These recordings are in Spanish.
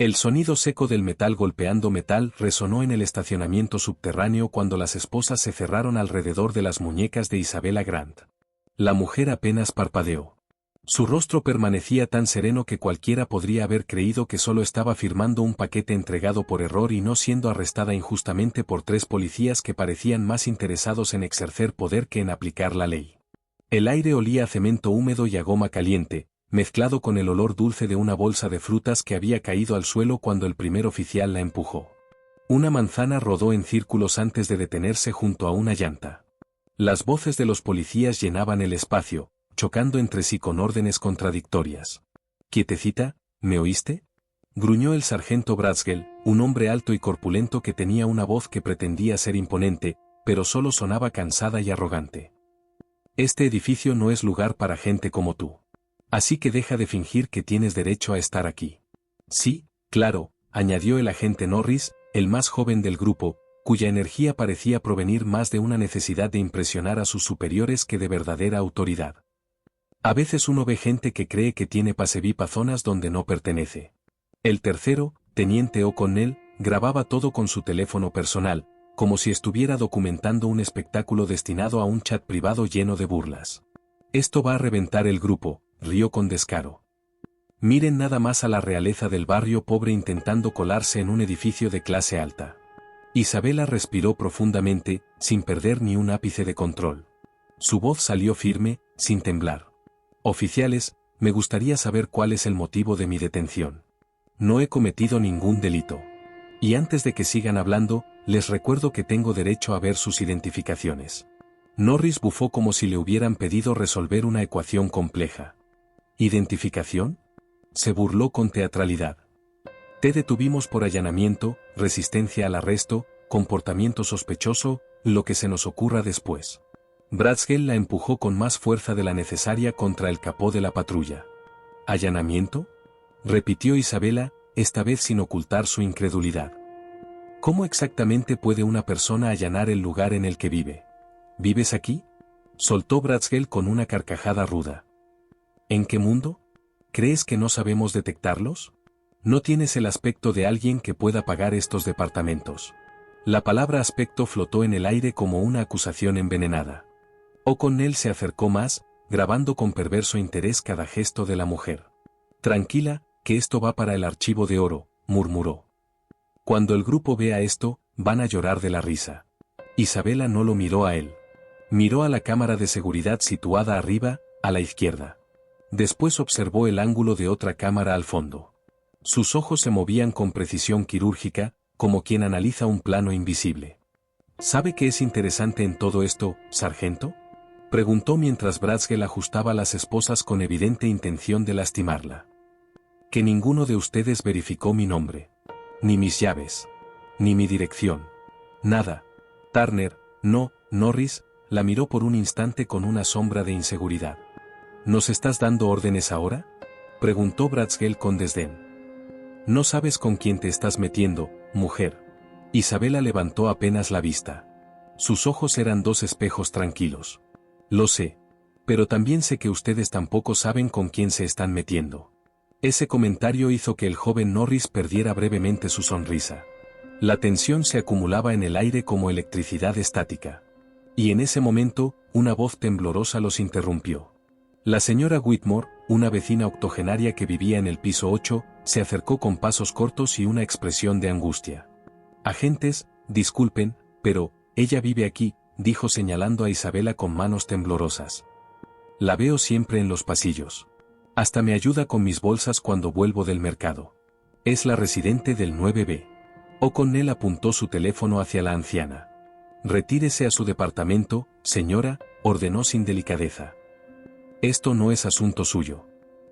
El sonido seco del metal golpeando metal resonó en el estacionamiento subterráneo cuando las esposas se cerraron alrededor de las muñecas de Isabella Grant. La mujer apenas parpadeó. Su rostro permanecía tan sereno que cualquiera podría haber creído que solo estaba firmando un paquete entregado por error y no siendo arrestada injustamente por 3 policías que parecían más interesados en ejercer poder que en aplicar la ley. El aire olía a cemento húmedo y a goma caliente, mezclado con el olor dulce de una bolsa de frutas que había caído al suelo cuando el primer oficial la empujó. Una manzana rodó en círculos antes de detenerse junto a una llanta. Las voces de los policías llenaban el espacio, chocando entre sí con órdenes contradictorias. «Quietecita, ¿me oíste?», gruñó el sargento Bradsgell, un hombre alto y corpulento que tenía una voz que pretendía ser imponente, pero solo sonaba cansada y arrogante. «Este edificio no es lugar para gente como tú. Así que deja de fingir que tienes derecho a estar aquí». «Sí, claro», añadió el agente Norris, el más joven del grupo, cuya energía parecía provenir más de una necesidad de impresionar a sus superiores que de verdadera autoridad. A veces uno ve gente que cree que tiene pasevipa zonas donde no pertenece. El tercero, teniente O'Connell, grababa todo con su teléfono personal, como si estuviera documentando un espectáculo destinado a un chat privado lleno de burlas. «Esto va a reventar el grupo», rió con descaro. «Miren nada más a la realeza del barrio pobre intentando colarse en un edificio de clase alta». Isabella respiró profundamente, sin perder ni un ápice de control. Su voz salió firme, sin temblar. «Oficiales, me gustaría saber cuál es el motivo de mi detención. No he cometido ningún delito. Y antes de que sigan hablando, les recuerdo que tengo derecho a ver sus identificaciones». Norris bufó como si le hubieran pedido resolver una ecuación compleja. «¿Identificación?», se burló con teatralidad. «Te detuvimos por allanamiento, resistencia al arresto, comportamiento sospechoso, lo que se nos ocurra después». Bradsgell la empujó con más fuerza de la necesaria contra el capó de la patrulla. «¿Allanamiento?», repitió Isabella, esta vez sin ocultar su incredulidad. «¿Cómo exactamente puede una persona allanar el lugar en el que vive? ¿Vives aquí?», soltó Bradsgell con una carcajada ruda. «¿En qué mundo? ¿Crees que no sabemos detectarlos? No tienes el aspecto de alguien que pueda pagar estos departamentos». La palabra aspecto flotó en el aire como una acusación envenenada. O'Connell se acercó más, grabando con perverso interés cada gesto de la mujer. «Tranquila, que esto va para el archivo de oro», murmuró. «Cuando el grupo vea esto, van a llorar de la risa». Isabella no lo miró a él. Miró a la cámara de seguridad situada arriba, a la izquierda. Después observó el ángulo de otra cámara al fondo. Sus ojos se movían con precisión quirúrgica, como quien analiza un plano invisible. «¿Sabe qué es interesante en todo esto, sargento?», preguntó mientras Bradsgell ajustaba las esposas con evidente intención de lastimarla. «Que ninguno de ustedes verificó mi nombre. Ni mis llaves. Ni mi dirección. Nada. Turner, no». Norris la miró por un instante con una sombra de inseguridad. «¿Nos estás dando órdenes ahora?», preguntó Bradsgell con desdén. «No sabes con quién te estás metiendo, mujer». Isabella levantó apenas la vista. Sus ojos eran 2 espejos tranquilos. «Lo sé. Pero también sé que ustedes tampoco saben con quién se están metiendo». Ese comentario hizo que el joven Norris perdiera brevemente su sonrisa. La tensión se acumulaba en el aire como electricidad estática. Y en ese momento, una voz temblorosa los interrumpió. La señora Whitmore, una vecina octogenaria que vivía en el piso 8, se acercó con pasos cortos y una expresión de angustia. «Agentes, disculpen, pero, ella vive aquí», dijo señalando a Isabella con manos temblorosas. «La veo siempre en los pasillos. Hasta me ayuda con mis bolsas cuando vuelvo del mercado. Es la residente del 9B». O'Connell apuntó su teléfono hacia la anciana. «Retírese a su departamento, señora», ordenó sin delicadeza. «Esto no es asunto suyo».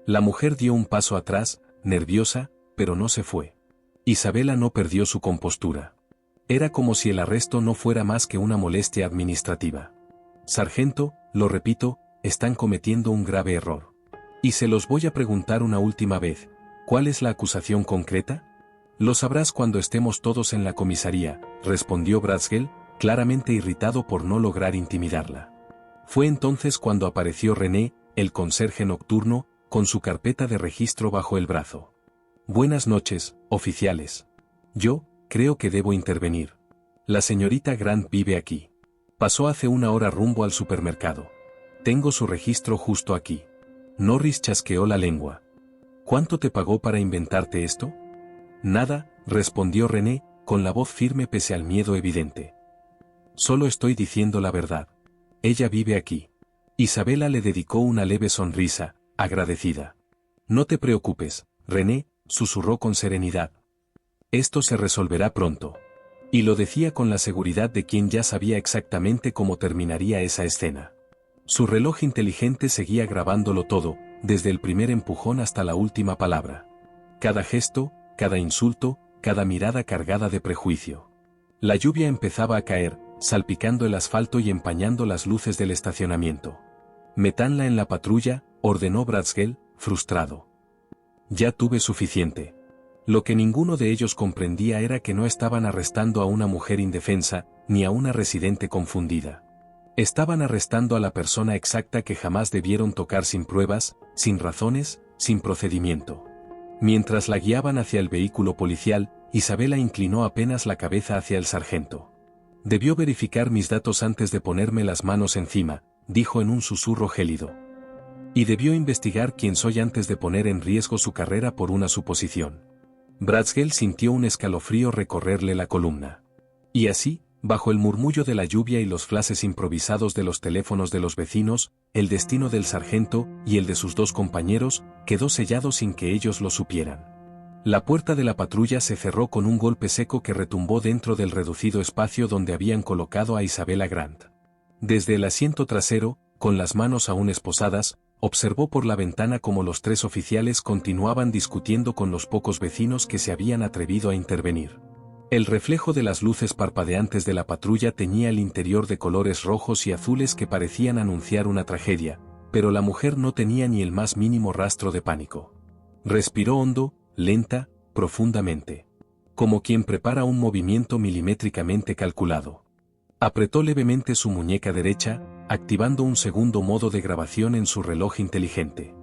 La mujer dio un paso atrás, nerviosa, pero no se fue. Isabella no perdió su compostura. Era como si el arresto no fuera más que una molestia administrativa. «Sargento, lo repito, están cometiendo un grave error. Y se los voy a preguntar una última vez, ¿cuál es la acusación concreta?». «Lo sabrás cuando estemos todos en la comisaría», respondió Bradsgell, claramente irritado por no lograr intimidarla. Fue entonces cuando apareció René, el conserje nocturno, con su carpeta de registro bajo el brazo. Buenas noches, oficiales. Yo, creo que debo intervenir. La señorita Grant vive aquí. Pasó hace una hora rumbo al supermercado. Tengo su registro justo aquí. Norris chasqueó la lengua. ¿Cuánto te pagó para inventarte esto? Nada, respondió René, con la voz firme pese al miedo evidente. Solo estoy diciendo la verdad. Ella vive aquí. Isabela le dedicó una leve sonrisa, agradecida. No te preocupes, René, susurró con serenidad. Esto se resolverá pronto. Y lo decía con la seguridad de quien ya sabía exactamente cómo terminaría esa escena. Su reloj inteligente seguía grabándolo todo, desde el primer empujón hasta la última palabra. Cada gesto, cada insulto, cada mirada cargada de prejuicio. La lluvia empezaba a caer, salpicando el asfalto y empañando las luces del estacionamiento. Métanla en la patrulla, ordenó Bradsgell, frustrado. Ya tuve suficiente. Lo que ninguno de ellos comprendía era que no estaban arrestando a una mujer indefensa, ni a una residente confundida. Estaban arrestando a la persona exacta que jamás debieron tocar sin pruebas, sin razones, sin procedimiento. Mientras la guiaban hacia el vehículo policial, Isabela inclinó apenas la cabeza hacia el sargento. Debió verificar mis datos antes de ponerme las manos encima, dijo en un susurro gélido. Y debió investigar quién soy antes de poner en riesgo su carrera por una suposición. Bradsgell sintió un escalofrío recorrerle la columna. Y así, bajo el murmullo de la lluvia y los flashes improvisados de los teléfonos de los vecinos, el destino del sargento y el de sus dos compañeros quedó sellado sin que ellos lo supieran. La puerta de la patrulla se cerró con un golpe seco que retumbó dentro del reducido espacio donde habían colocado a Isabela Grant. Desde el asiento trasero, con las manos aún esposadas, observó por la ventana cómo los tres oficiales continuaban discutiendo con los pocos vecinos que se habían atrevido a intervenir. El reflejo de las luces parpadeantes de la patrulla teñía el interior de colores rojos y azules que parecían anunciar una tragedia, pero la mujer no tenía ni el más mínimo rastro de pánico. Respiró hondo, lenta, profundamente. Como quien prepara un movimiento milimétricamente calculado. Apretó levemente su muñeca derecha, activando un segundo modo de grabación en su reloj inteligente.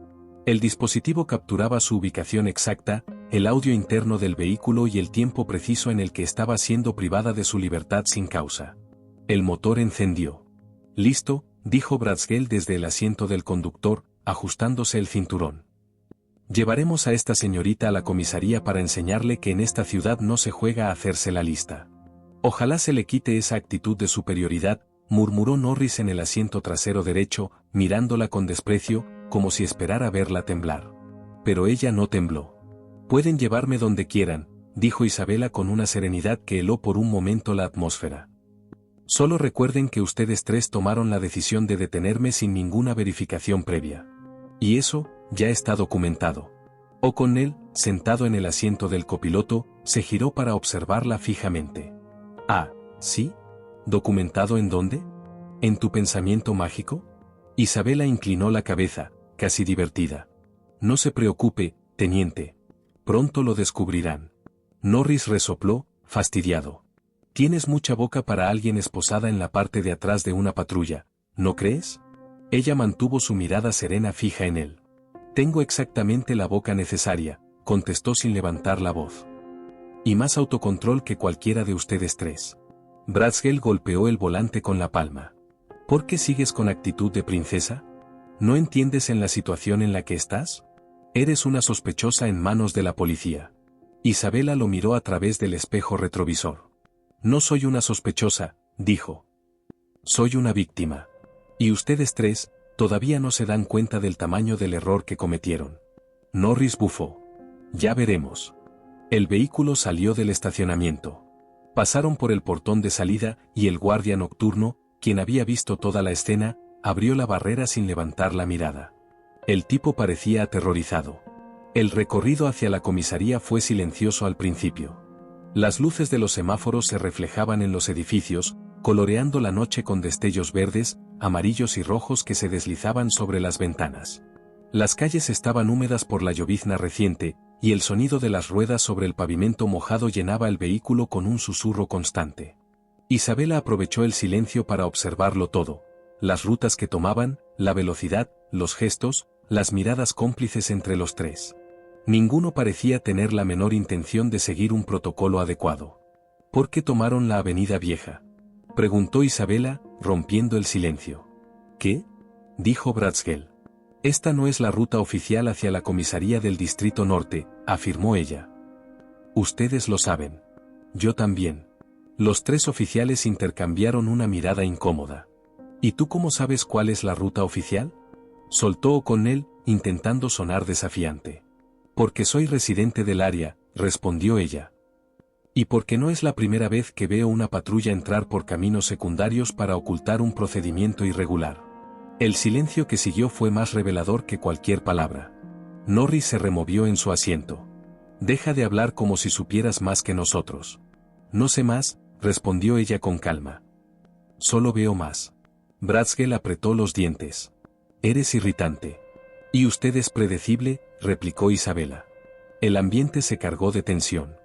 El dispositivo capturaba su ubicación exacta, el audio interno del vehículo y el tiempo preciso en el que estaba siendo privada de su libertad sin causa. El motor encendió. «Listo», dijo Bradsgell desde el asiento del conductor, ajustándose el cinturón. «Llevaremos a esta señorita a la comisaría para enseñarle que en esta ciudad no se juega a hacerse la lista». «Ojalá se le quite esa actitud de superioridad», murmuró Norris en el asiento trasero derecho, mirándola con desprecio, como si esperara verla temblar. Pero ella no tembló. «Pueden llevarme donde quieran», dijo Isabela con una serenidad que heló por un momento la atmósfera. «Solo recuerden que ustedes tres tomaron la decisión de detenerme sin ninguna verificación previa. Y eso, ya está documentado». O'Connell, sentado en el asiento del copiloto, se giró para observarla fijamente. «Ah, ¿sí? ¿Documentado en dónde? ¿En tu pensamiento mágico?» Isabela inclinó la cabeza, casi divertida. «No se preocupe, teniente. Pronto lo descubrirán». Norris resopló, fastidiado. «Tienes mucha boca para alguien esposada en la parte de atrás de una patrulla, ¿no crees?» Ella mantuvo su mirada serena fija en él. «Tengo exactamente la boca necesaria», contestó sin levantar la voz. «Y más autocontrol que cualquiera de ustedes tres». Bradsgell golpeó el volante con la palma. «¿Por qué sigues con actitud de princesa? ¿No entiendes en la situación en la que estás? Eres una sospechosa en manos de la policía». Isabela lo miró a través del espejo retrovisor. «No soy una sospechosa», dijo. «Soy una víctima. Y ustedes tres, todavía no se dan cuenta del tamaño del error que cometieron». Norris bufó. «Ya veremos». El vehículo salió del estacionamiento. Pasaron por el portón de salida y el guardia nocturno, quien había visto toda la escena, abrió la barrera sin levantar la mirada. El tipo parecía aterrorizado. El recorrido hacia la comisaría fue silencioso al principio. Las luces de los semáforos se reflejaban en los edificios, coloreando la noche con destellos verdes, amarillos y rojos que se deslizaban sobre las ventanas. Las calles estaban húmedas por la llovizna reciente, y el sonido de las ruedas sobre el pavimento mojado llenaba el vehículo con un susurro constante. Isabela aprovechó el silencio para observarlo todo: las rutas que tomaban, la velocidad, los gestos, las miradas cómplices entre los tres. Ninguno parecía tener la menor intención de seguir un protocolo adecuado. ¿Por qué tomaron la Avenida Vieja?, preguntó Isabela, rompiendo el silencio. ¿Qué?, dijo Brazzgell. Esta no es la ruta oficial hacia la comisaría del Distrito Norte, afirmó ella. Ustedes lo saben. Yo también. Los tres oficiales intercambiaron una mirada incómoda. ¿Y tú cómo sabes cuál es la ruta oficial?, soltó O'Connell, intentando sonar desafiante. Porque soy residente del área, respondió ella. Y porque no es la primera vez que veo una patrulla entrar por caminos secundarios para ocultar un procedimiento irregular. El silencio que siguió fue más revelador que cualquier palabra. Norris se removió en su asiento. Deja de hablar como si supieras más que nosotros. No sé más, respondió ella con calma. Solo veo más. Brazzgell apretó los dientes. Eres irritante. Y usted es predecible, replicó Isabela. El ambiente se cargó de tensión.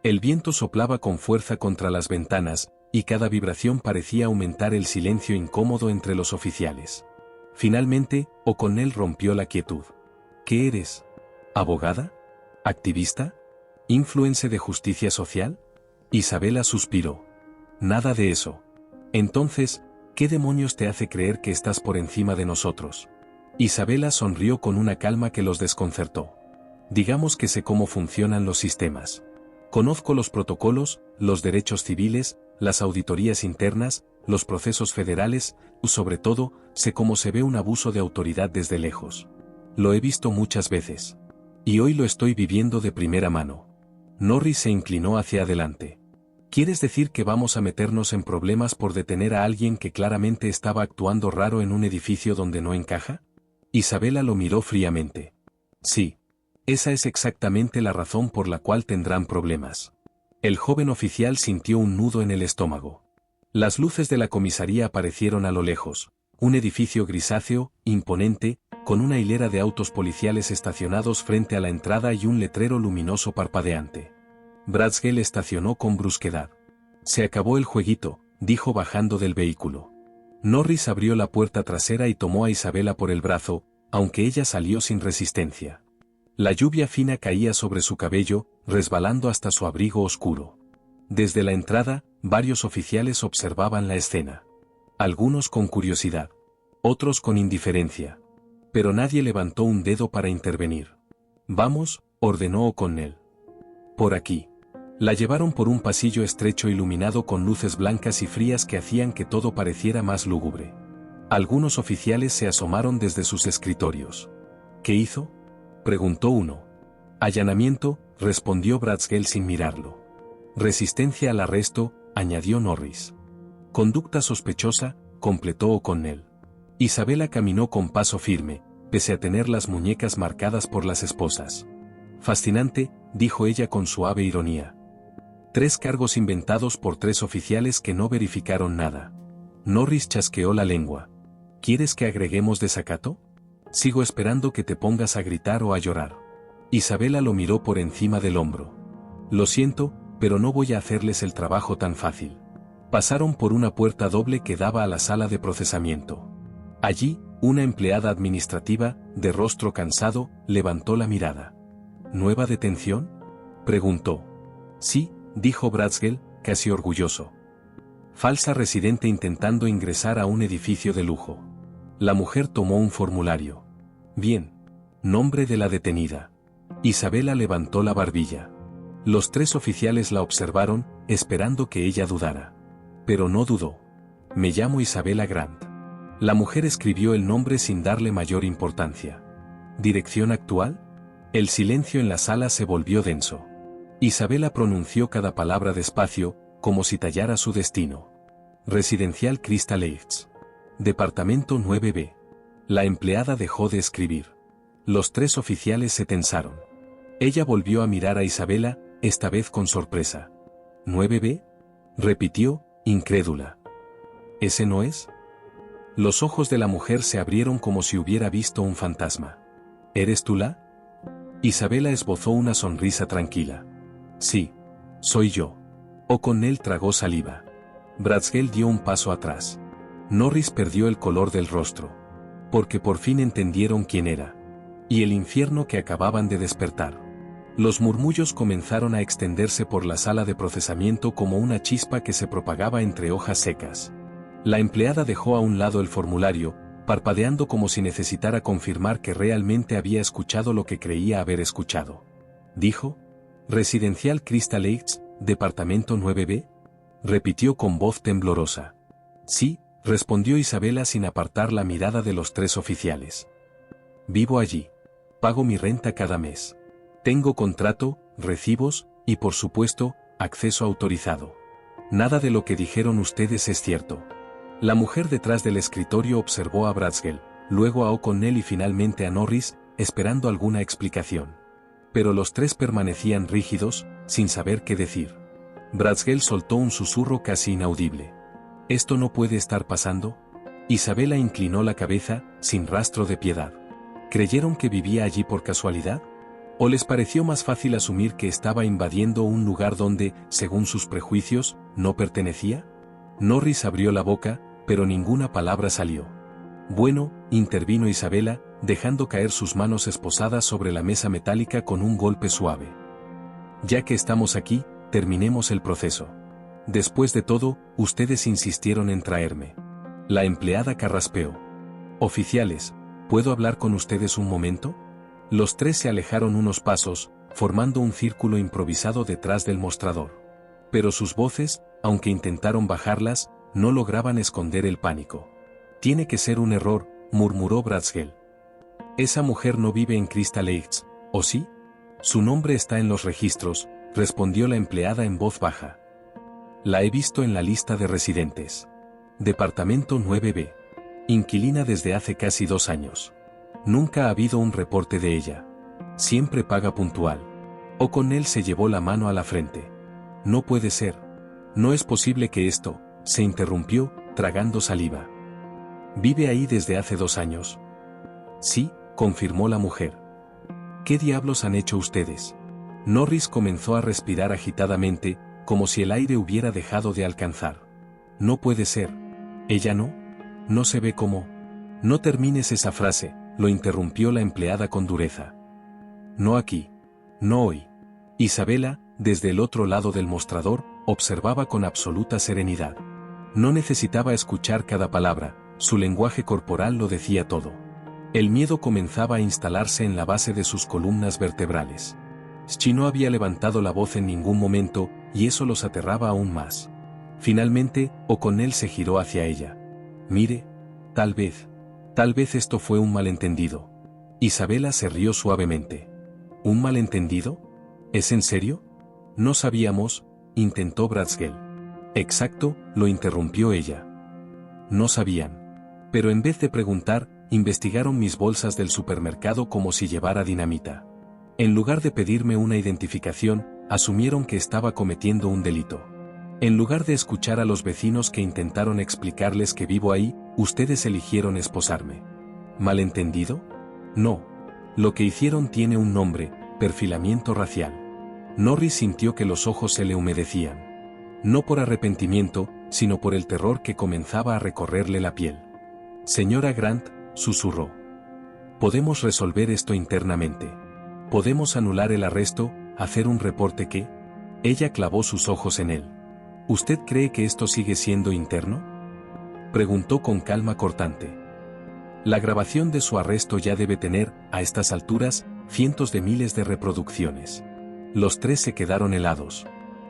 El viento soplaba con fuerza contra las ventanas, y cada vibración parecía aumentar el silencio incómodo entre los oficiales. Finalmente, O'Connell rompió la quietud. ¿Qué eres? ¿Abogada? ¿Activista? ¿Influencer de justicia social? Isabela suspiró. Nada de eso. Entonces, ¿qué demonios te hace creer que estás por encima de nosotros? Isabela sonrió con una calma que los desconcertó. Digamos que sé cómo funcionan los sistemas. Conozco los protocolos, los derechos civiles, las auditorías internas, los procesos federales, y sobre todo, sé cómo se ve un abuso de autoridad desde lejos. Lo he visto muchas veces. Y hoy lo estoy viviendo de primera mano. Norris se inclinó hacia adelante. ¿Quieres decir que vamos a meternos en problemas por detener a alguien que claramente estaba actuando raro en un edificio donde no encaja? Isabela lo miró fríamente. Sí. Esa es exactamente la razón por la cual tendrán problemas. El joven oficial sintió un nudo en el estómago. Las luces de la comisaría aparecieron a lo lejos, un edificio grisáceo, imponente, con una hilera de autos policiales estacionados frente a la entrada y un letrero luminoso parpadeante. Brazzgell estacionó con brusquedad. Se acabó el jueguito, dijo bajando del vehículo. Norris abrió la puerta trasera y tomó a Isabela por el brazo, aunque ella salió sin resistencia. La lluvia fina caía sobre su cabello, resbalando hasta su abrigo oscuro. Desde la entrada, varios oficiales observaban la escena. Algunos con curiosidad. Otros con indiferencia. Pero nadie levantó un dedo para intervenir. Vamos, ordenó O'Connell. Por aquí. La llevaron por un pasillo estrecho iluminado con luces blancas y frías que hacían que todo pareciera más lúgubre. Algunos oficiales se asomaron desde sus escritorios. ¿Qué hizo?, preguntó uno. Allanamiento, respondió Brazzgell sin mirarlo. Resistencia al arresto, añadió Norris. Conducta sospechosa, completó O'Connell. Isabela caminó con paso firme, pese a tener las muñecas marcadas por las esposas. Fascinante, dijo ella con suave ironía. 3 cargos inventados por 3 oficiales que no verificaron nada. Norris chasqueó la lengua. ¿Quieres que agreguemos desacato? Sigo esperando que te pongas a gritar o a llorar. Isabela lo miró por encima del hombro. Lo siento, pero no voy a hacerles el trabajo tan fácil. Pasaron por una puerta doble que daba a la sala de procesamiento. Allí, una empleada administrativa, de rostro cansado, levantó la mirada. ¿Nueva detención?, preguntó. Sí, dijo Brazzgell, casi orgulloso. Falsa residente intentando ingresar a un edificio de lujo. La mujer tomó un formulario. Bien. Nombre de la detenida. Isabela levantó la barbilla. Los 3 oficiales la observaron, esperando que ella dudara. Pero no dudó. Me llamo Isabela Grant. La mujer escribió el nombre sin darle mayor importancia. ¿Dirección actual? El silencio en la sala se volvió denso. Isabela pronunció cada palabra despacio, como si tallara su destino. Residencial Crystal Heights. Departamento 9B. La empleada dejó de escribir. Los 3 oficiales se tensaron. Ella volvió a mirar a Isabela, esta vez con sorpresa. ¿9B? Repitió, incrédula. ¿Ese no es? Los ojos de la mujer se abrieron como si hubiera visto un fantasma. ¿Eres tú la? Isabela esbozó una sonrisa tranquila. Sí, soy yo. O'Connell tragó saliva. Brazzgell dio un paso atrás. Norris perdió el color del rostro. Porque por fin entendieron quién era. Y el infierno que acababan de despertar. Los murmullos comenzaron a extenderse por la sala de procesamiento como una chispa que se propagaba entre hojas secas. La empleada dejó a un lado el formulario, parpadeando como si necesitara confirmar que realmente había escuchado lo que creía haber escuchado. Dijo: «Residencial Crystal Heights, departamento 9B», repitió con voz temblorosa. «Sí», respondió Isabela sin apartar la mirada de los tres oficiales. «Vivo allí. Pago mi renta cada mes. Tengo contrato, recibos, y por supuesto, acceso autorizado. Nada de lo que dijeron ustedes es cierto». La mujer detrás del escritorio observó a Bradsgell, luego a O'Connell y finalmente a Norris, esperando alguna explicación. Pero los tres permanecían rígidos, sin saber qué decir. Bradsgell soltó un susurro casi inaudible. «¿Esto no puede estar pasando?». Isabela inclinó la cabeza, sin rastro de piedad. ¿Creyeron que vivía allí por casualidad? ¿O les pareció más fácil asumir que estaba invadiendo un lugar donde, según sus prejuicios, no pertenecía? Norris abrió la boca, pero ninguna palabra salió. «Bueno», intervino Isabela, dejando caer sus manos esposadas sobre la mesa metálica con un golpe suave. «Ya que estamos aquí, terminemos el proceso. Después de todo, ustedes insistieron en traerme». La empleada carraspeó. «Oficiales, ¿puedo hablar con ustedes un momento?». Los tres se alejaron unos pasos, formando un círculo improvisado detrás del mostrador. Pero sus voces, aunque intentaron bajarlas, no lograban esconder el pánico. «Tiene que ser un error», murmuró Bradsgell. «Esa mujer no vive en Crystal Heights, ¿o sí?». «Su nombre está en los registros», respondió la empleada en voz baja. «La he visto en la lista de residentes. Departamento 9B. Inquilina desde hace casi 2 años. Nunca ha habido un reporte de ella. Siempre paga puntual». O'Connell se llevó la mano a la frente. «No puede ser. No es posible que esto», se interrumpió, tragando saliva. «¿Vive ahí desde hace 2 años?». «Sí», confirmó la mujer. «¿Qué diablos han hecho ustedes?». Norris comenzó a respirar agitadamente, como si el aire hubiera dejado de alcanzar. «No puede ser. ¿Ella no? No se ve como…». «No termines esa frase», lo interrumpió la empleada con dureza. «No aquí. No hoy». Isabela, desde el otro lado del mostrador, observaba con absoluta serenidad. No necesitaba escuchar cada palabra, su lenguaje corporal lo decía todo. El miedo comenzaba a instalarse en la base de sus columnas vertebrales. Schi no había levantado la voz en ningún momento, y eso los aterraba aún más. Finalmente, O'Connell se giró hacia ella. «Mire, tal vez esto fue un malentendido». Isabela se rió suavemente. «¿Un malentendido? ¿Es en serio?». «No sabíamos», intentó Bradsgell. «Exacto», lo interrumpió ella. «No sabían. Pero en vez de preguntar, investigaron mis bolsas del supermercado como si llevara dinamita. En lugar de pedirme una identificación, asumieron que estaba cometiendo un delito. En lugar de escuchar a los vecinos que intentaron explicarles que vivo ahí, ustedes eligieron esposarme». «¿Malentendido? No. Lo que hicieron tiene un nombre: perfilamiento racial». Norris sintió que los ojos se le humedecían. No por arrepentimiento, sino por el terror que comenzaba a recorrerle la piel. «Señora Grant», susurró. «Podemos resolver esto internamente. Podemos anular el arresto, hacer un reporte que…». Ella clavó sus ojos en él. «¿Usted cree que esto sigue siendo interno?», preguntó con calma cortante. «La grabación de su arresto ya debe tener, a estas alturas, cientos de miles de reproducciones». Los tres se quedaron helados.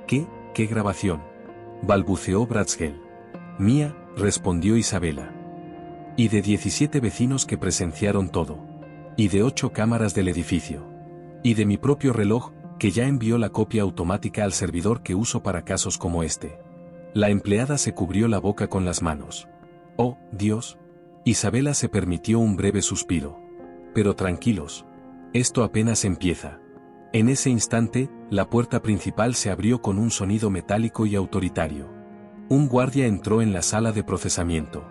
¿Qué grabación?», balbuceó Bradsgell. «Mía», respondió Isabela. «Y de 17 vecinos que presenciaron todo. Y de 8 cámaras del edificio. Y de mi propio reloj, que ya envió la copia automática al servidor que uso para casos como este». La empleada se cubrió la boca con las manos. «Oh, Dios». Isabela se permitió un breve suspiro. «Pero tranquilos. Esto apenas empieza». En ese instante, la puerta principal se abrió con un sonido metálico y autoritario. Un guardia entró en la sala de procesamiento.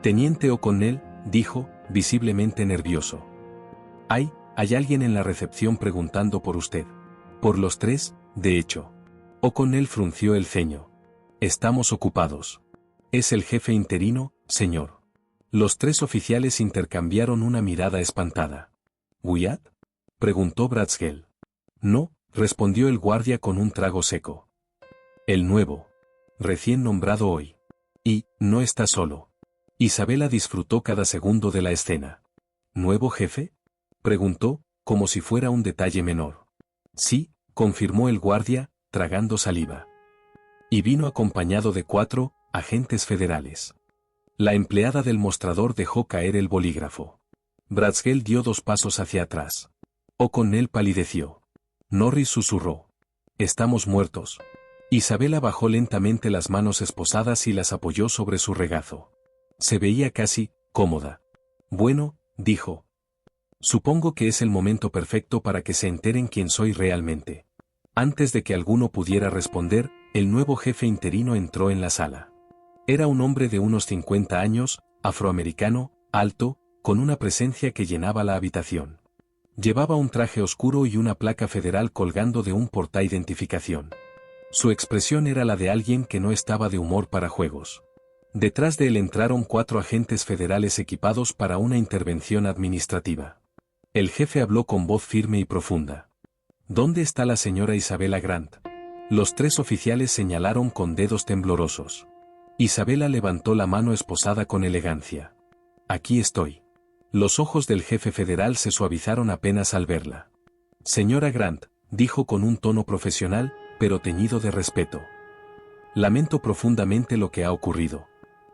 «Teniente O'Connell», dijo, visiblemente nervioso. «Hay alguien en la recepción preguntando por usted». «Por los tres, de hecho». O'Connell frunció el ceño. «Estamos ocupados». «Es el jefe interino, señor». Los tres oficiales intercambiaron una mirada espantada. «¿Wyatt?», preguntó Bradsgell. No, respondió el guardia con un trago seco. El nuevo. Recién nombrado hoy. Y, no está solo. Isabela disfrutó cada segundo de la escena. ¿Nuevo jefe? Preguntó, como si fuera un detalle menor. Sí, confirmó el guardia, tragando saliva. Y vino acompañado de 4 agentes federales. La empleada del mostrador dejó caer el bolígrafo. Bradsgell dio 2 pasos hacia atrás. O'Connell palideció. Norris susurró. Estamos muertos. Isabela bajó lentamente las manos esposadas y las apoyó sobre su regazo. Se veía casi cómoda. Bueno, dijo. Supongo que es el momento perfecto para que se enteren quién soy realmente. Antes de que alguno pudiera responder, el nuevo jefe interino entró en la sala. Era un hombre de unos 50 años, afroamericano, alto, con una presencia que llenaba la habitación. Llevaba un traje oscuro y una placa federal colgando de un portaidentificación. Su expresión era la de alguien que no estaba de humor para juegos. Detrás de él entraron 4 agentes federales equipados para una intervención administrativa. El jefe habló con voz firme y profunda. ¿Dónde está la señora Isabela Grant? Los 3 oficiales señalaron con dedos temblorosos. Isabela levantó la mano esposada con elegancia. Aquí estoy. Los ojos del jefe federal se suavizaron apenas al verla. Señora Grant, dijo con un tono profesional, pero teñido de respeto. Lamento profundamente lo que ha ocurrido.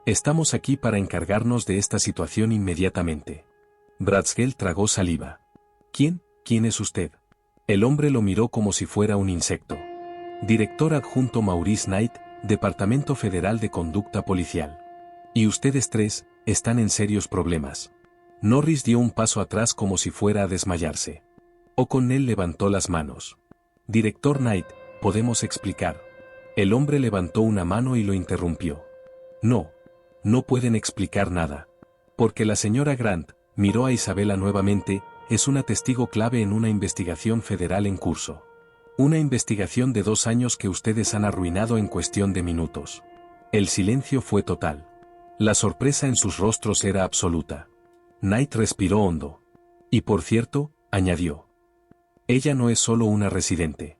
Estamos aquí para encargarnos de esta situación inmediatamente. Bradsgell tragó saliva. ¿Quién es usted? El hombre lo miró como si fuera un insecto. Director adjunto Maurice Knight, Departamento Federal de Conducta Policial. Y ustedes 3, están en serios problemas. Norris dio un paso atrás como si fuera a desmayarse. O'Connell levantó las manos. Director Knight, podemos explicar. El hombre levantó una mano y lo interrumpió. No pueden explicar nada. Porque la señora Grant, miró a Isabela nuevamente, es una testigo clave en una investigación federal en curso. Una investigación de 2 años que ustedes han arruinado en cuestión de minutos. El silencio fue total. La sorpresa en sus rostros era absoluta. Knight respiró hondo. Y por cierto, añadió. Ella no es solo una residente.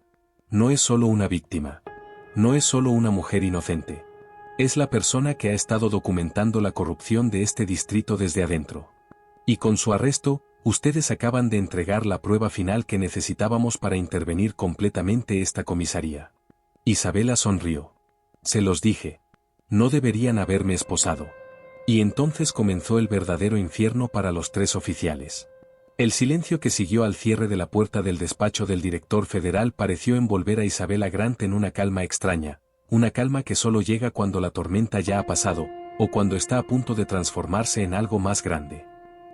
No es solo una víctima. No es solo una mujer inocente. Es la persona que ha estado documentando la corrupción de este distrito desde adentro. Y con su arresto, ustedes acaban de entregar la prueba final que necesitábamos para intervenir completamente esta comisaría. Isabela sonrió. Se los dije. No deberían haberme esposado. Y entonces comenzó el verdadero infierno para los 3 oficiales. El silencio que siguió al cierre de la puerta del despacho del director federal pareció envolver a Isabela Grant en una calma extraña, una calma que solo llega cuando la tormenta ya ha pasado, o cuando está a punto de transformarse en algo más grande.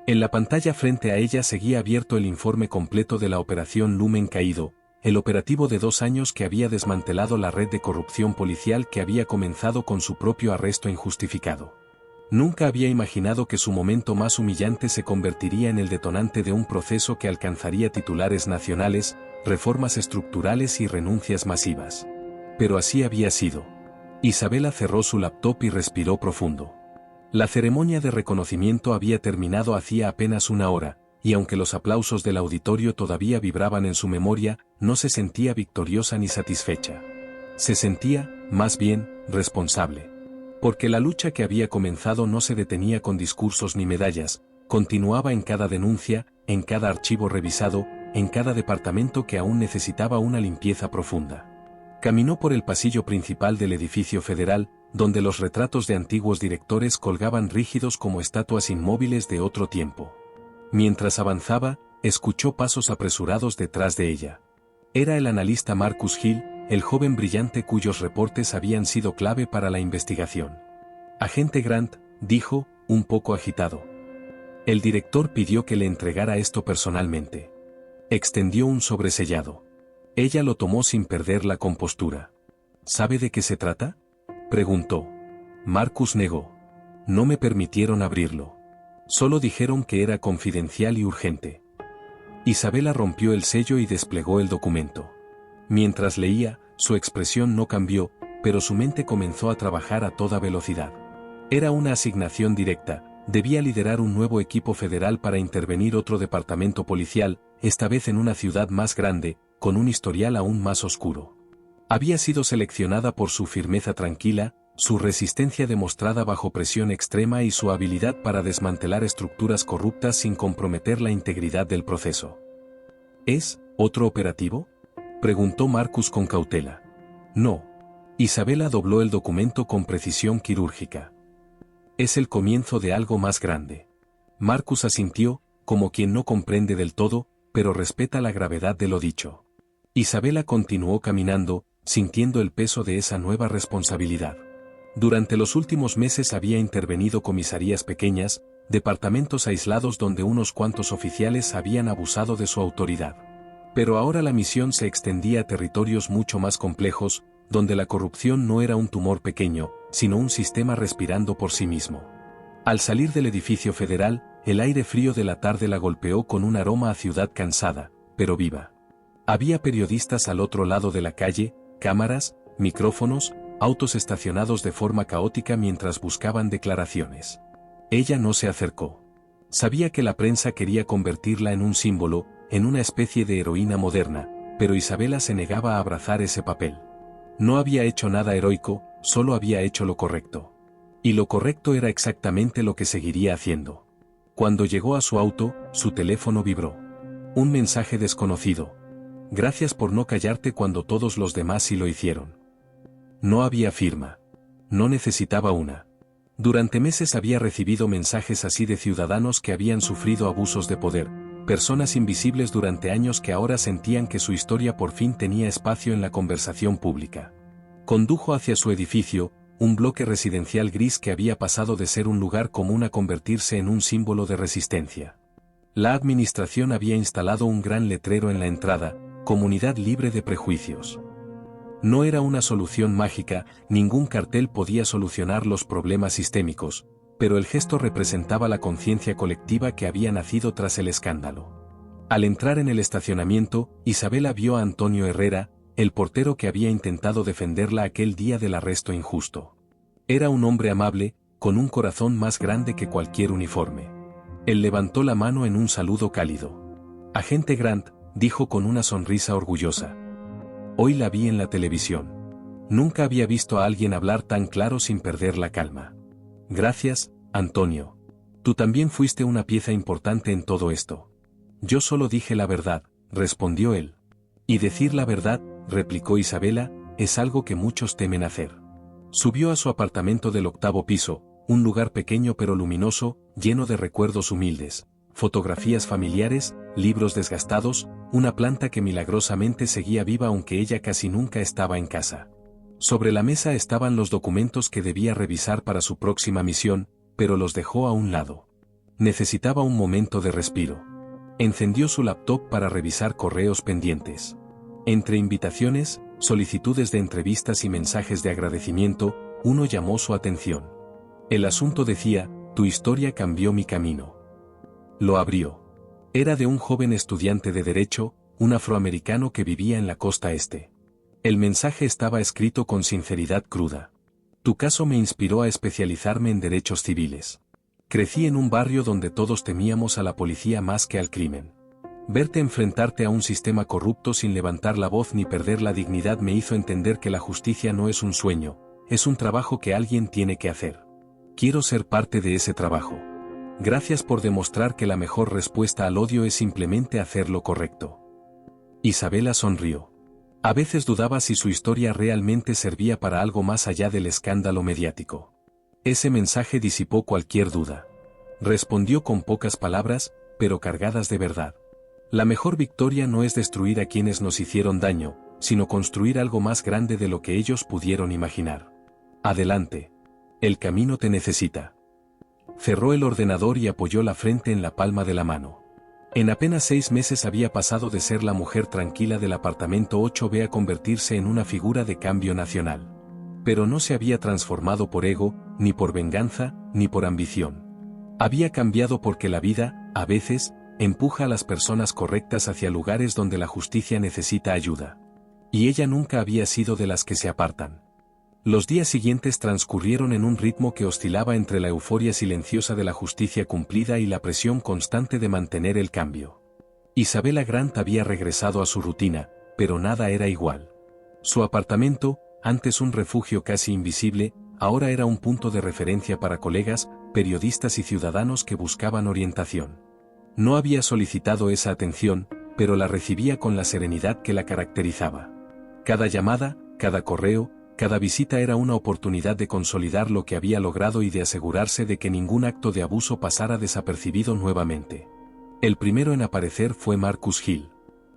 En la pantalla frente a ella seguía abierto el informe completo de la operación Lumen Caído, el operativo de 2 años que había desmantelado la red de corrupción policial que había comenzado con su propio arresto injustificado. Nunca había imaginado que su momento más humillante se convertiría en el detonante de un proceso que alcanzaría titulares nacionales, reformas estructurales y renuncias masivas. Pero así había sido. Isabela cerró su laptop y respiró profundo. La ceremonia de reconocimiento había terminado hacía apenas 1 hora, y aunque los aplausos del auditorio todavía vibraban en su memoria, no se sentía victoriosa ni satisfecha. Se sentía, más bien, responsable. Porque la lucha que había comenzado no se detenía con discursos ni medallas, continuaba en cada denuncia, en cada archivo revisado, en cada departamento que aún necesitaba una limpieza profunda. Caminó por el pasillo principal del edificio federal, donde los retratos de antiguos directores colgaban rígidos como estatuas inmóviles de otro tiempo. Mientras avanzaba, escuchó pasos apresurados detrás de ella. Era el analista Marcus Hill, el joven brillante cuyos reportes habían sido clave para la investigación. Agente Grant, dijo, un poco agitado. El director pidió que le entregara esto personalmente. Extendió un sobresellado. Ella lo tomó sin perder la compostura. ¿Sabe de qué se trata?, preguntó. Marcus negó. No me permitieron abrirlo. Solo dijeron que era confidencial y urgente. Isabela rompió el sello y desplegó el documento. Mientras leía, su expresión no cambió, pero su mente comenzó a trabajar a toda velocidad. Era una asignación directa, debía liderar un nuevo equipo federal para intervenir otro departamento policial, esta vez en una ciudad más grande, con un historial aún más oscuro. Había sido seleccionada por su firmeza tranquila, su resistencia demostrada bajo presión extrema y su habilidad para desmantelar estructuras corruptas sin comprometer la integridad del proceso. ¿Es otro operativo?, preguntó Marcus con cautela. No. Isabela dobló el documento con precisión quirúrgica. Es el comienzo de algo más grande. Marcus asintió, como quien no comprende del todo, pero respeta la gravedad de lo dicho. Isabela continuó caminando, sintiendo el peso de esa nueva responsabilidad. Durante los últimos meses había intervenido comisarías pequeñas, departamentos aislados donde unos cuantos oficiales habían abusado de su autoridad. Pero ahora la misión se extendía a territorios mucho más complejos, donde la corrupción no era un tumor pequeño, sino un sistema respirando por sí mismo. Al salir del edificio federal, el aire frío de la tarde la golpeó con un aroma a ciudad cansada, pero viva. Había periodistas al otro lado de la calle, cámaras, micrófonos, autos estacionados de forma caótica mientras buscaban declaraciones. Ella no se acercó. Sabía que la prensa quería convertirla en un símbolo, en una especie de heroína moderna, pero Isabela se negaba a abrazar ese papel. No había hecho nada heroico, solo había hecho lo correcto. Y lo correcto era exactamente lo que seguiría haciendo. Cuando llegó a su auto, su teléfono vibró. Un mensaje desconocido. Gracias por no callarte cuando todos los demás sí lo hicieron. No había firma. No necesitaba una. Durante meses había recibido mensajes así de ciudadanos que habían sufrido abusos de poder, personas invisibles durante años que ahora sentían que su historia por fin tenía espacio en la conversación pública. Condujo hacia su edificio, un bloque residencial gris que había pasado de ser un lugar común a convertirse en un símbolo de resistencia. La administración había instalado un gran letrero en la entrada, comunidad libre de prejuicios. No era una solución mágica, ningún cartel podía solucionar los problemas sistémicos, pero el gesto representaba la conciencia colectiva que había nacido tras el escándalo. Al entrar en el estacionamiento, Isabela vio a Antonio Herrera, el portero que había intentado defenderla aquel día del arresto injusto. Era un hombre amable, con un corazón más grande que cualquier uniforme. Él levantó la mano en un saludo cálido. Agente Grant, dijo con una sonrisa orgullosa. Hoy la vi en la televisión. Nunca había visto a alguien hablar tan claro sin perder la calma. Gracias, Antonio. Tú también fuiste una pieza importante en todo esto. Yo solo dije la verdad, respondió él. Y decir la verdad, replicó Isabela, es algo que muchos temen hacer. Subió a su apartamento del 8º piso, un lugar pequeño pero luminoso, lleno de recuerdos humildes, fotografías familiares, libros desgastados, una planta que milagrosamente seguía viva aunque ella casi nunca estaba en casa. Sobre la mesa estaban los documentos que debía revisar para su próxima misión, pero los dejó a un lado. Necesitaba un momento de respiro. Encendió su laptop para revisar correos pendientes. Entre invitaciones, solicitudes de entrevistas y mensajes de agradecimiento, uno llamó su atención. El asunto decía, tu historia cambió mi camino. Lo abrió. Era de un joven estudiante de Derecho, un afroamericano que vivía en la costa este. El mensaje estaba escrito con sinceridad cruda. Tu caso me inspiró a especializarme en derechos civiles. Crecí en un barrio donde todos temíamos a la policía más que al crimen. Verte enfrentarte a un sistema corrupto sin levantar la voz ni perder la dignidad me hizo entender que la justicia no es un sueño, es un trabajo que alguien tiene que hacer. Quiero ser parte de ese trabajo. Gracias por demostrar que la mejor respuesta al odio es simplemente hacer lo correcto. Isabela sonrió. A veces dudaba si su historia realmente servía para algo más allá del escándalo mediático. Ese mensaje disipó cualquier duda. Respondió con pocas palabras, pero cargadas de verdad. La mejor victoria no es destruir a quienes nos hicieron daño, sino construir algo más grande de lo que ellos pudieron imaginar. Adelante. El camino te necesita. Cerró el ordenador y apoyó la frente en la palma de la mano. En apenas 6 meses había pasado de ser la mujer tranquila del apartamento 8B a convertirse en una figura de cambio nacional. Pero no se había transformado por ego, ni por venganza, ni por ambición. Había cambiado porque la vida, a veces, empuja a las personas correctas hacia lugares donde la justicia necesita ayuda. Y ella nunca había sido de las que se apartan. Los días siguientes transcurrieron en un ritmo que oscilaba entre la euforia silenciosa de la justicia cumplida y la presión constante de mantener el cambio. Isabela Grant había regresado a su rutina, pero nada era igual. Su apartamento, antes un refugio casi invisible, ahora era un punto de referencia para colegas, periodistas y ciudadanos que buscaban orientación. No había solicitado esa atención, pero la recibía con la serenidad que la caracterizaba. Cada llamada, cada correo, cada visita era una oportunidad de consolidar lo que había logrado y de asegurarse de que ningún acto de abuso pasara desapercibido nuevamente. El primero en aparecer fue Marcus Hill.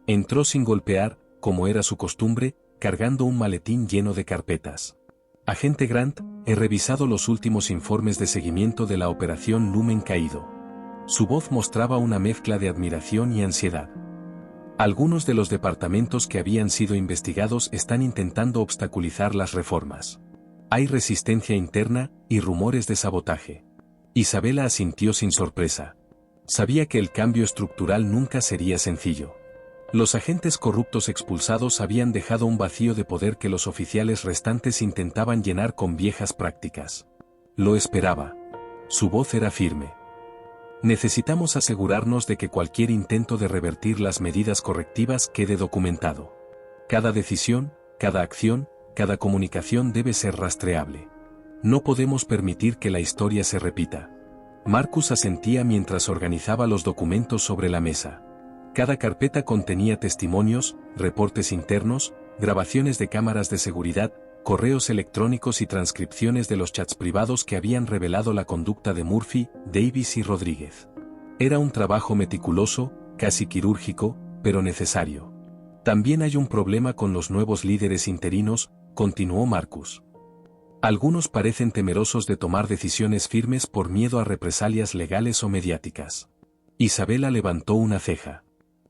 Entró sin golpear, como era su costumbre, cargando un maletín lleno de carpetas. Agente Grant, he revisado los últimos informes de seguimiento de la operación Lumen Caído. Su voz mostraba una mezcla de admiración y ansiedad. Algunos de los departamentos que habían sido investigados están intentando obstaculizar las reformas. Hay resistencia interna y rumores de sabotaje. Isabela asintió sin sorpresa. Sabía que el cambio estructural nunca sería sencillo. Los agentes corruptos expulsados habían dejado un vacío de poder que los oficiales restantes intentaban llenar con viejas prácticas. Lo esperaba. Su voz era firme. Necesitamos asegurarnos de que cualquier intento de revertir las medidas correctivas quede documentado. Cada decisión, cada acción, cada comunicación debe ser rastreable. No podemos permitir que la historia se repita. Marcus asentía mientras organizaba los documentos sobre la mesa. Cada carpeta contenía testimonios, reportes internos, grabaciones de cámaras de seguridad, correos electrónicos y transcripciones de los chats privados que habían revelado la conducta de Murphy, Davis y Rodríguez. Era un trabajo meticuloso, casi quirúrgico, pero necesario. También hay un problema con los nuevos líderes interinos, continuó Marcus. Algunos parecen temerosos de tomar decisiones firmes por miedo a represalias legales o mediáticas. Isabela levantó una ceja.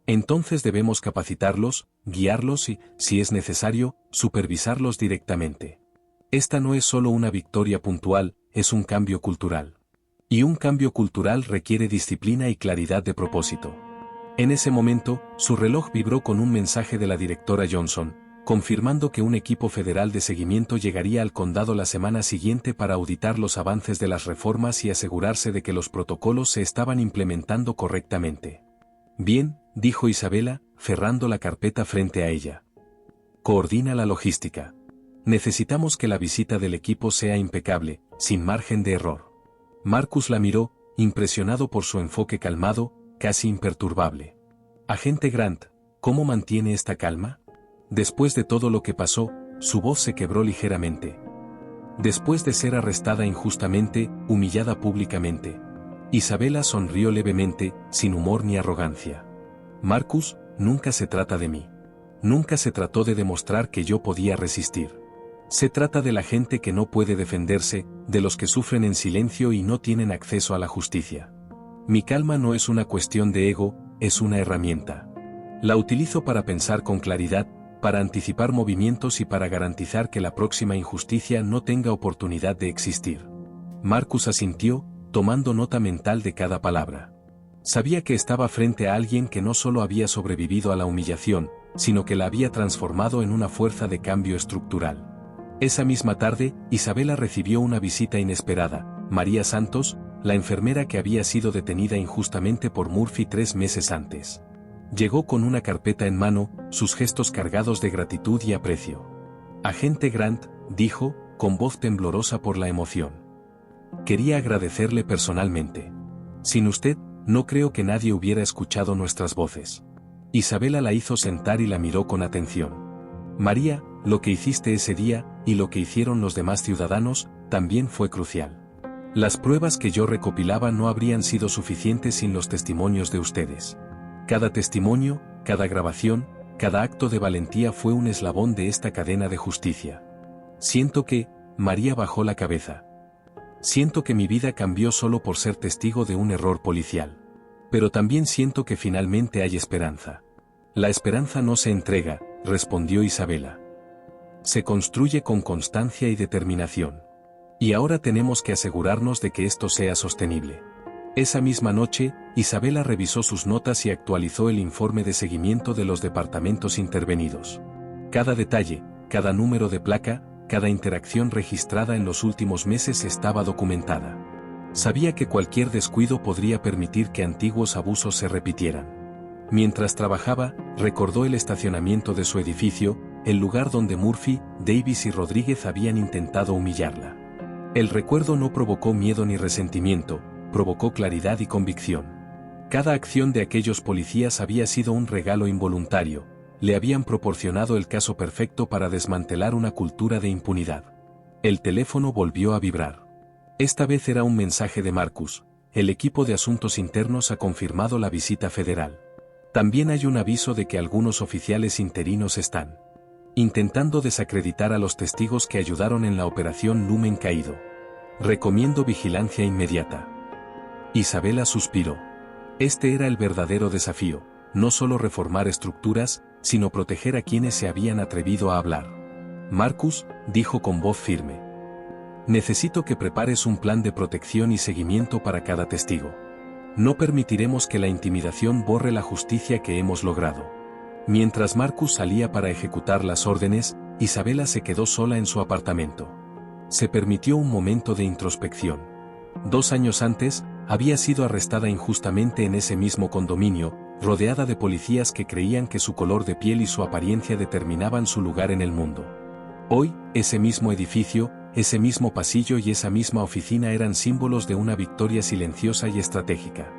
Entonces debemos capacitarlos, guiarlos y, si es necesario, supervisarlos directamente. Esta no es solo una victoria puntual, es un cambio cultural. Y un cambio cultural requiere disciplina y claridad de propósito. En ese momento, su reloj vibró con un mensaje de la directora Johnson, confirmando que un equipo federal de seguimiento llegaría al condado la semana siguiente para auditar los avances de las reformas y asegurarse de que los protocolos se estaban implementando correctamente. Bien, dijo Isabela, cerrando la carpeta frente a ella. Coordina la logística. Necesitamos que la visita del equipo sea impecable, sin margen de error. Marcus la miró, impresionado por su enfoque calmado, casi imperturbable. Agente Grant, ¿cómo mantiene esta calma? Después de todo lo que pasó, su voz se quebró ligeramente. Después de ser arrestada injustamente, humillada públicamente. Isabela sonrió levemente, sin humor ni arrogancia. Marcus, nunca se trata de mí. Nunca se trató de demostrar que yo podía resistir. Se trata de la gente que no puede defenderse, de los que sufren en silencio y no tienen acceso a la justicia. Mi calma no es una cuestión de ego, es una herramienta. La utilizo para pensar con claridad, para anticipar movimientos y para garantizar que la próxima injusticia no tenga oportunidad de existir. Marcus asintió, tomando nota mental de cada palabra. Sabía que estaba frente a alguien que no solo había sobrevivido a la humillación, sino que la había transformado en una fuerza de cambio estructural. Esa misma tarde, Isabela recibió una visita inesperada. María Santos, la enfermera que había sido detenida injustamente por Murphy 3 meses antes. Llegó con una carpeta en mano, sus gestos cargados de gratitud y aprecio. Agente Grant, dijo, con voz temblorosa por la emoción. Quería agradecerle personalmente. Sin usted, no creo que nadie hubiera escuchado nuestras voces. Isabela la hizo sentar y la miró con atención. María, lo que hiciste ese día, y lo que hicieron los demás ciudadanos, también fue crucial. Las pruebas que yo recopilaba no habrían sido suficientes sin los testimonios de ustedes. Cada testimonio, cada grabación, cada acto de valentía fue un eslabón de esta cadena de justicia. Siento que, María bajó la cabeza. Siento que mi vida cambió solo por ser testigo de un error policial. Pero también siento que finalmente hay esperanza. La esperanza no se entrega, respondió Isabela. Se construye con constancia y determinación. Y ahora tenemos que asegurarnos de que esto sea sostenible. Esa misma noche, Isabela revisó sus notas y actualizó el informe de seguimiento de los departamentos intervenidos. Cada detalle, cada número de placa, cada interacción registrada en los últimos meses estaba documentada. Sabía que cualquier descuido podría permitir que antiguos abusos se repitieran. Mientras trabajaba, recordó el estacionamiento de su edificio, el lugar donde Murphy, Davis y Rodríguez habían intentado humillarla. El recuerdo no provocó miedo ni resentimiento, provocó claridad y convicción. Cada acción de aquellos policías había sido un regalo involuntario, le habían proporcionado el caso perfecto para desmantelar una cultura de impunidad. El teléfono volvió a vibrar. Esta vez era un mensaje de Marcus: el equipo de asuntos internos ha confirmado la visita federal. También hay un aviso de que algunos oficiales interinos están intentando desacreditar a los testigos que ayudaron en la operación Lumen Caído. Recomiendo vigilancia inmediata. Isabela suspiró. Este era el verdadero desafío, no solo reformar estructuras, sino proteger a quienes se habían atrevido a hablar. Marcus, dijo con voz firme. Necesito que prepares un plan de protección y seguimiento para cada testigo. No permitiremos que la intimidación borre la justicia que hemos logrado. Mientras Marcus salía para ejecutar las órdenes, Isabela se quedó sola en su apartamento. Se permitió un momento de introspección. 2 años antes, había sido arrestada injustamente en ese mismo condominio, rodeada de policías que creían que su color de piel y su apariencia determinaban su lugar en el mundo. Hoy, ese mismo edificio, ese mismo pasillo y esa misma oficina eran símbolos de una victoria silenciosa y estratégica.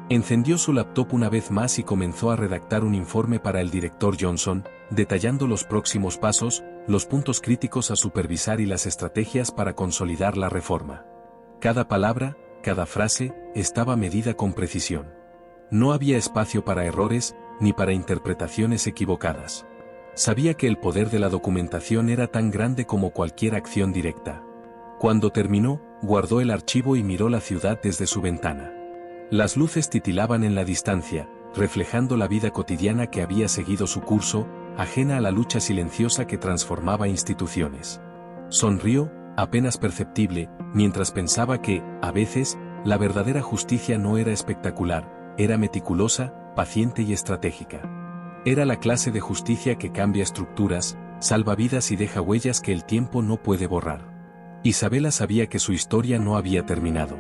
Encendió su laptop una vez más y comenzó a redactar un informe para el director Johnson, detallando los próximos pasos, los puntos críticos a supervisar y las estrategias para consolidar la reforma. Cada palabra, cada frase, estaba medida con precisión. No había espacio para errores, ni para interpretaciones equivocadas. Sabía que el poder de la documentación era tan grande como cualquier acción directa. Cuando terminó, guardó el archivo y miró la ciudad desde su ventana. Las luces titilaban en la distancia, reflejando la vida cotidiana que había seguido su curso, ajena a la lucha silenciosa que transformaba instituciones. Sonrió, apenas perceptible, mientras pensaba que, a veces, la verdadera justicia no era espectacular, era meticulosa, paciente y estratégica. Era la clase de justicia que cambia estructuras, salva vidas y deja huellas que el tiempo no puede borrar. Isabela sabía que su historia no había terminado.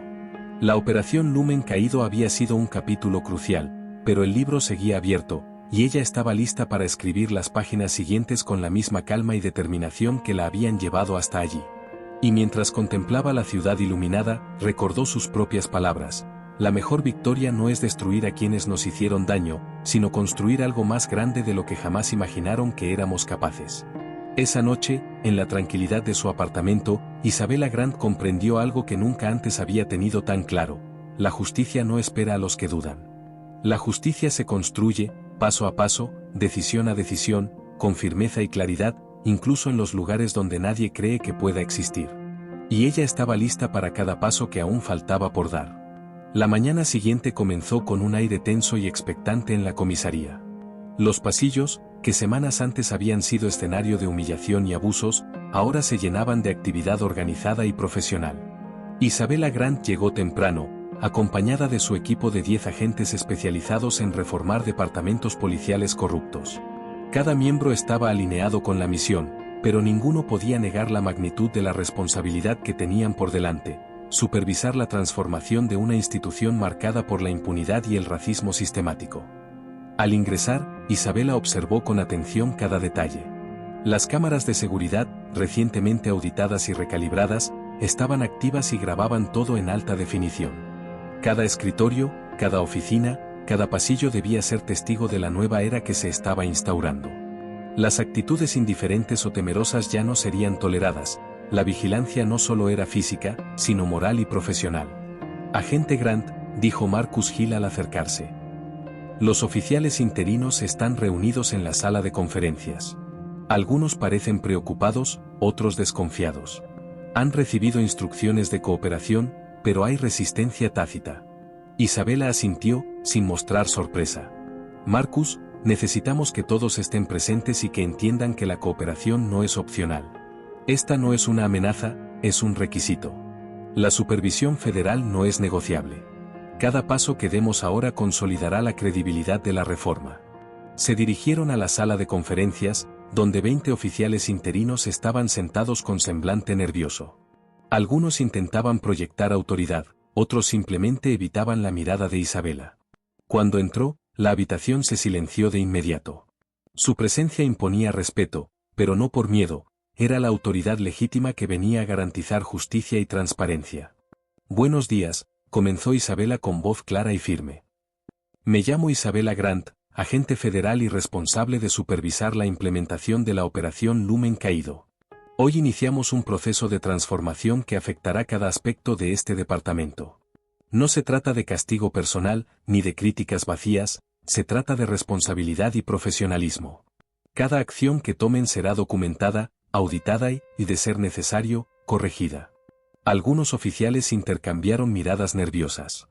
La operación Lumen Caído había sido un capítulo crucial, pero el libro seguía abierto, y ella estaba lista para escribir las páginas siguientes con la misma calma y determinación que la habían llevado hasta allí. Y mientras contemplaba la ciudad iluminada, recordó sus propias palabras: la mejor victoria no es destruir a quienes nos hicieron daño, sino construir algo más grande de lo que jamás imaginaron que éramos capaces. Esa noche, en la tranquilidad de su apartamento, Isabela Grant comprendió algo que nunca antes había tenido tan claro: la justicia no espera a los que dudan. La justicia se construye, paso a paso, decisión a decisión, con firmeza y claridad, incluso en los lugares donde nadie cree que pueda existir. Y ella estaba lista para cada paso que aún faltaba por dar. La mañana siguiente comenzó con un aire tenso y expectante en la comisaría. Los pasillos, que semanas antes habían sido escenario de humillación y abusos, ahora se llenaban de actividad organizada y profesional. Isabela Grant llegó temprano, acompañada de su equipo de 10 agentes especializados en reformar departamentos policiales corruptos. Cada miembro estaba alineado con la misión, pero ninguno podía negar la magnitud de la responsabilidad que tenían por delante: supervisar la transformación de una institución marcada por la impunidad y el racismo sistemático. Al ingresar, Isabela observó con atención cada detalle. Las cámaras de seguridad, recientemente auditadas y recalibradas, estaban activas y grababan todo en alta definición. Cada escritorio, cada oficina, cada pasillo debía ser testigo de la nueva era que se estaba instaurando. Las actitudes indiferentes o temerosas ya no serían toleradas. La vigilancia no solo era física, sino moral y profesional. Agente Grant, dijo Marcus Hill al acercarse. Los oficiales interinos están reunidos en la sala de conferencias. Algunos parecen preocupados, otros desconfiados. Han recibido instrucciones de cooperación, pero hay resistencia tácita. Isabela asintió, sin mostrar sorpresa. Marcus, necesitamos que todos estén presentes y que entiendan que la cooperación no es opcional. Esta no es una amenaza, es un requisito. La supervisión federal no es negociable. Cada paso que demos ahora consolidará la credibilidad de la reforma. Se dirigieron a la sala de conferencias, donde 20 oficiales interinos estaban sentados con semblante nervioso. Algunos intentaban proyectar autoridad, otros simplemente evitaban la mirada de Isabela. Cuando entró, La habitación se silenció de inmediato. Su presencia imponía respeto, pero no por miedo, era la autoridad legítima que venía a garantizar justicia y transparencia. Buenos días, comenzó Isabela con voz clara y firme. Me llamo Isabela Grant, agente federal y responsable de supervisar la implementación de la operación Lumen Caído. Hoy iniciamos un proceso de transformación que afectará cada aspecto de este departamento. No se trata de castigo personal, ni de críticas vacías, se trata de responsabilidad y profesionalismo. Cada acción que tomen será documentada, auditada y, de ser necesario, corregida. Algunos oficiales intercambiaron miradas nerviosas.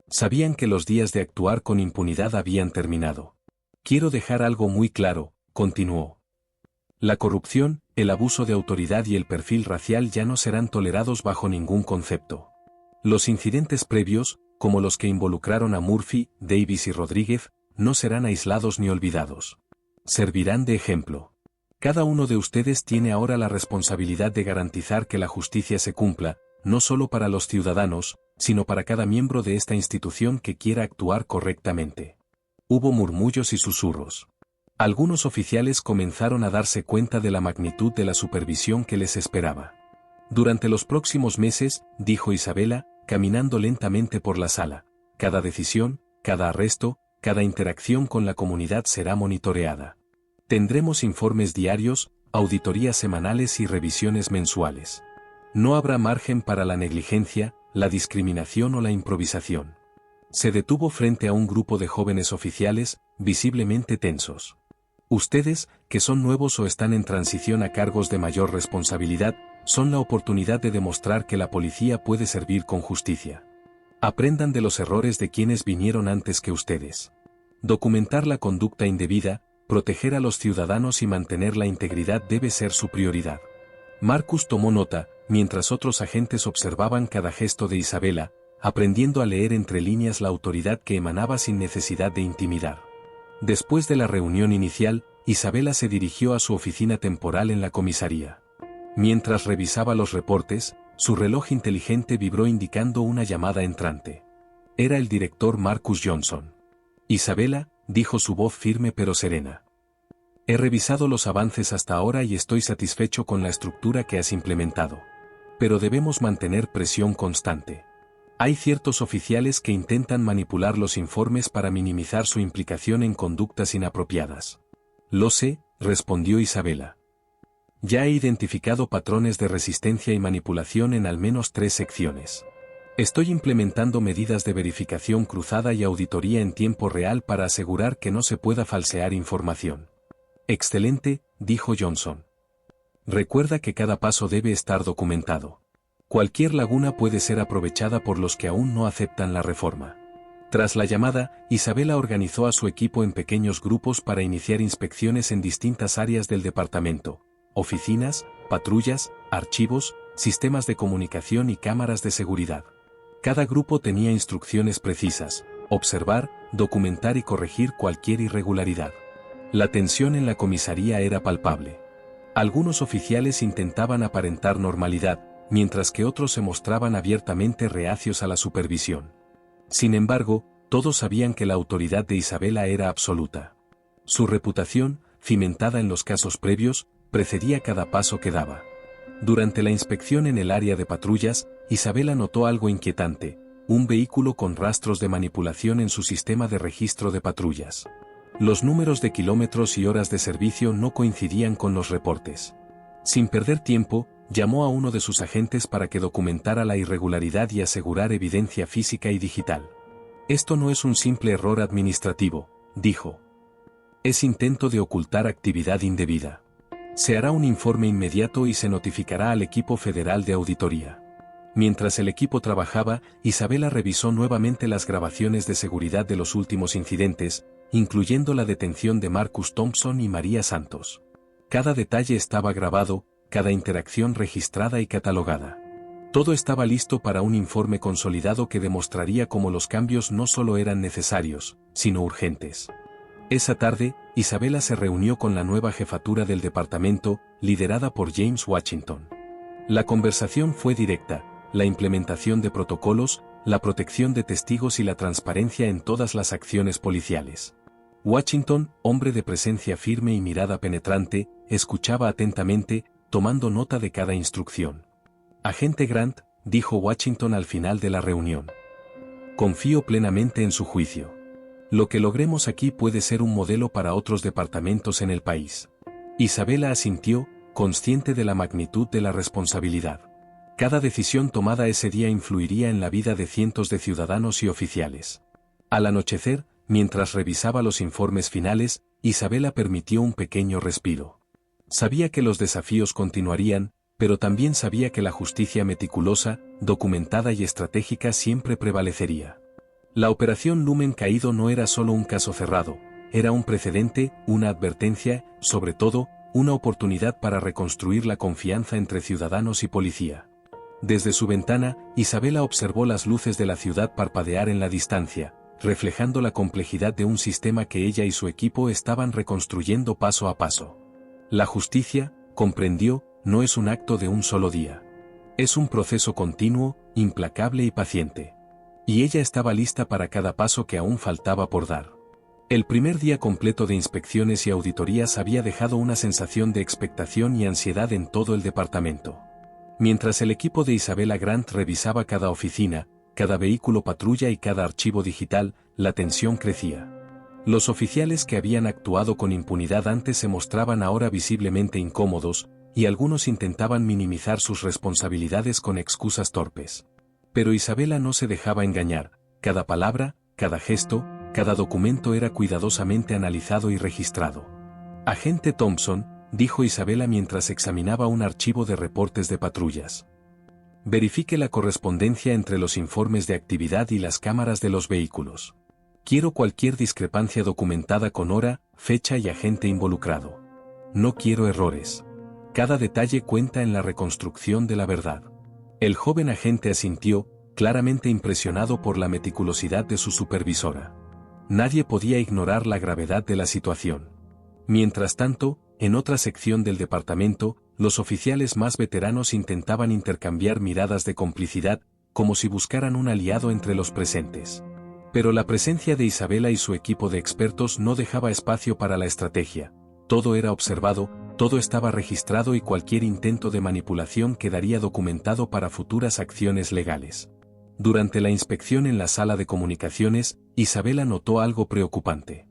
Sabían que los días de actuar con impunidad habían terminado. Quiero dejar algo muy claro, continuó. La corrupción, el abuso de autoridad y el perfil racial ya no serán tolerados bajo ningún concepto. Los incidentes previos, como los que involucraron a Murphy, Davis y Rodríguez, no serán aislados ni olvidados. Servirán de ejemplo. Cada uno de ustedes tiene ahora la responsabilidad de garantizar que la justicia se cumpla, no solo para los ciudadanos, sino para cada miembro de esta institución que quiera actuar correctamente. Hubo murmullos y susurros. Algunos oficiales comenzaron a darse cuenta de la magnitud de la supervisión que les esperaba. Durante los próximos meses, dijo Isabela, caminando lentamente por la sala, cada decisión, cada arresto, cada interacción con la comunidad será monitoreada. Tendremos informes diarios, auditorías semanales y revisiones mensuales. No habrá margen para la negligencia, la discriminación o la improvisación. Se detuvo frente a un grupo de jóvenes oficiales, visiblemente tensos. Ustedes, que son nuevos o están en transición a cargos de mayor responsabilidad, son la oportunidad de demostrar que la policía puede servir con justicia. Aprendan de los errores de quienes vinieron antes que ustedes. Documentar la conducta indebida, proteger a los ciudadanos y mantener la integridad debe ser su prioridad. Marcus tomó nota, mientras otros agentes observaban cada gesto de Isabela, aprendiendo a leer entre líneas la autoridad que emanaba sin necesidad de intimidar. Después de la reunión inicial, Isabela se dirigió a su oficina temporal en la comisaría. Mientras revisaba los reportes, su reloj inteligente vibró indicando una llamada entrante. Era el director Marcus Johnson. Isabela, dijo su voz firme pero serena. He revisado los avances hasta ahora y estoy satisfecho con la estructura que has implementado. Pero debemos mantener presión constante. Hay ciertos oficiales que intentan manipular los informes para minimizar su implicación en conductas inapropiadas. Lo sé, respondió Isabela. Ya he identificado patrones de resistencia y manipulación en al menos 3 secciones. Estoy implementando medidas de verificación cruzada y auditoría en tiempo real para asegurar que no se pueda falsear información. Excelente, dijo Johnson. Recuerda que cada paso debe estar documentado. Cualquier laguna puede ser aprovechada por los que aún no aceptan la reforma. Tras la llamada, Isabela organizó a su equipo en pequeños grupos para iniciar inspecciones en distintas áreas del departamento: oficinas, patrullas, archivos, sistemas de comunicación y cámaras de seguridad. Cada grupo tenía instrucciones precisas: observar, documentar y corregir cualquier irregularidad. La tensión en la comisaría era palpable. Algunos oficiales intentaban aparentar normalidad, mientras que otros se mostraban abiertamente reacios a la supervisión. Sin embargo, todos sabían que la autoridad de Isabela era absoluta. Su reputación, cimentada en los casos previos, precedía cada paso que daba. Durante la inspección en el área de patrullas, Isabela notó algo inquietante: un vehículo con rastros de manipulación en su sistema de registro de patrullas. Los números de kilómetros y horas de servicio no coincidían con los reportes. Sin perder tiempo, llamó a uno de sus agentes para que documentara la irregularidad y asegurar evidencia física y digital. Esto no es un simple error administrativo, dijo. Es intento de ocultar actividad indebida. Se hará un informe inmediato y se notificará al equipo federal de auditoría. Mientras el equipo trabajaba, Isabela revisó nuevamente las grabaciones de seguridad de los últimos incidentes, incluyendo la detención de Marcus Thompson y María Santos. Cada detalle estaba grabado, cada interacción registrada y catalogada. Todo estaba listo para un informe consolidado que demostraría cómo los cambios no solo eran necesarios, sino urgentes. Esa tarde, Isabela se reunió con la nueva jefatura del departamento, liderada por James Washington. La conversación fue directa: la implementación de protocolos, la protección de testigos y la transparencia en todas las acciones policiales. Washington, hombre de presencia firme y mirada penetrante, escuchaba atentamente, tomando nota de cada instrucción. Agente Grant, dijo Washington al final de la reunión. Confío plenamente en su juicio. Lo que logremos aquí puede ser un modelo para otros departamentos en el país. Isabela asintió, consciente de la magnitud de la responsabilidad. Cada decisión tomada ese día influiría en la vida de cientos de ciudadanos y oficiales. Al anochecer, mientras revisaba los informes finales, Isabela permitió un pequeño respiro. Sabía que los desafíos continuarían, pero también sabía que la justicia meticulosa, documentada y estratégica siempre prevalecería. La operación Lumen Caído no era solo un caso cerrado, era un precedente, una advertencia, sobre todo, una oportunidad para reconstruir la confianza entre ciudadanos y policía. Desde su ventana, Isabela observó las luces de la ciudad parpadear en la distancia, reflejando la complejidad de un sistema que ella y su equipo estaban reconstruyendo paso a paso. La justicia, comprendió, no es un acto de un solo día. Es un proceso continuo, implacable y paciente. Y ella estaba lista para cada paso que aún faltaba por dar. El primer día completo de inspecciones y auditorías había dejado una sensación de expectación y ansiedad en todo el departamento. Mientras el equipo de Isabela Grant revisaba cada oficina, cada vehículo patrulla y cada archivo digital, la tensión crecía. Los oficiales que habían actuado con impunidad antes se mostraban ahora visiblemente incómodos, y algunos intentaban minimizar sus responsabilidades con excusas torpes. Pero Isabela no se dejaba engañar, cada palabra, cada gesto, cada documento era cuidadosamente analizado y registrado. Agente Thompson, dijo Isabela mientras examinaba un archivo de reportes de patrullas. Verifique la correspondencia entre los informes de actividad y las cámaras de los vehículos. Quiero cualquier discrepancia documentada con hora, fecha y agente involucrado. No quiero errores. Cada detalle cuenta en la reconstrucción de la verdad. El joven agente asintió, claramente impresionado por la meticulosidad de su supervisora. Nadie podía ignorar la gravedad de la situación. Mientras tanto, en otra sección del departamento, los oficiales más veteranos intentaban intercambiar miradas de complicidad, como si buscaran un aliado entre los presentes. Pero la presencia de Isabela y su equipo de expertos no dejaba espacio para la estrategia. Todo era observado, todo estaba registrado y cualquier intento de manipulación quedaría documentado para futuras acciones legales. Durante la inspección en la sala de comunicaciones, Isabela notó algo preocupante.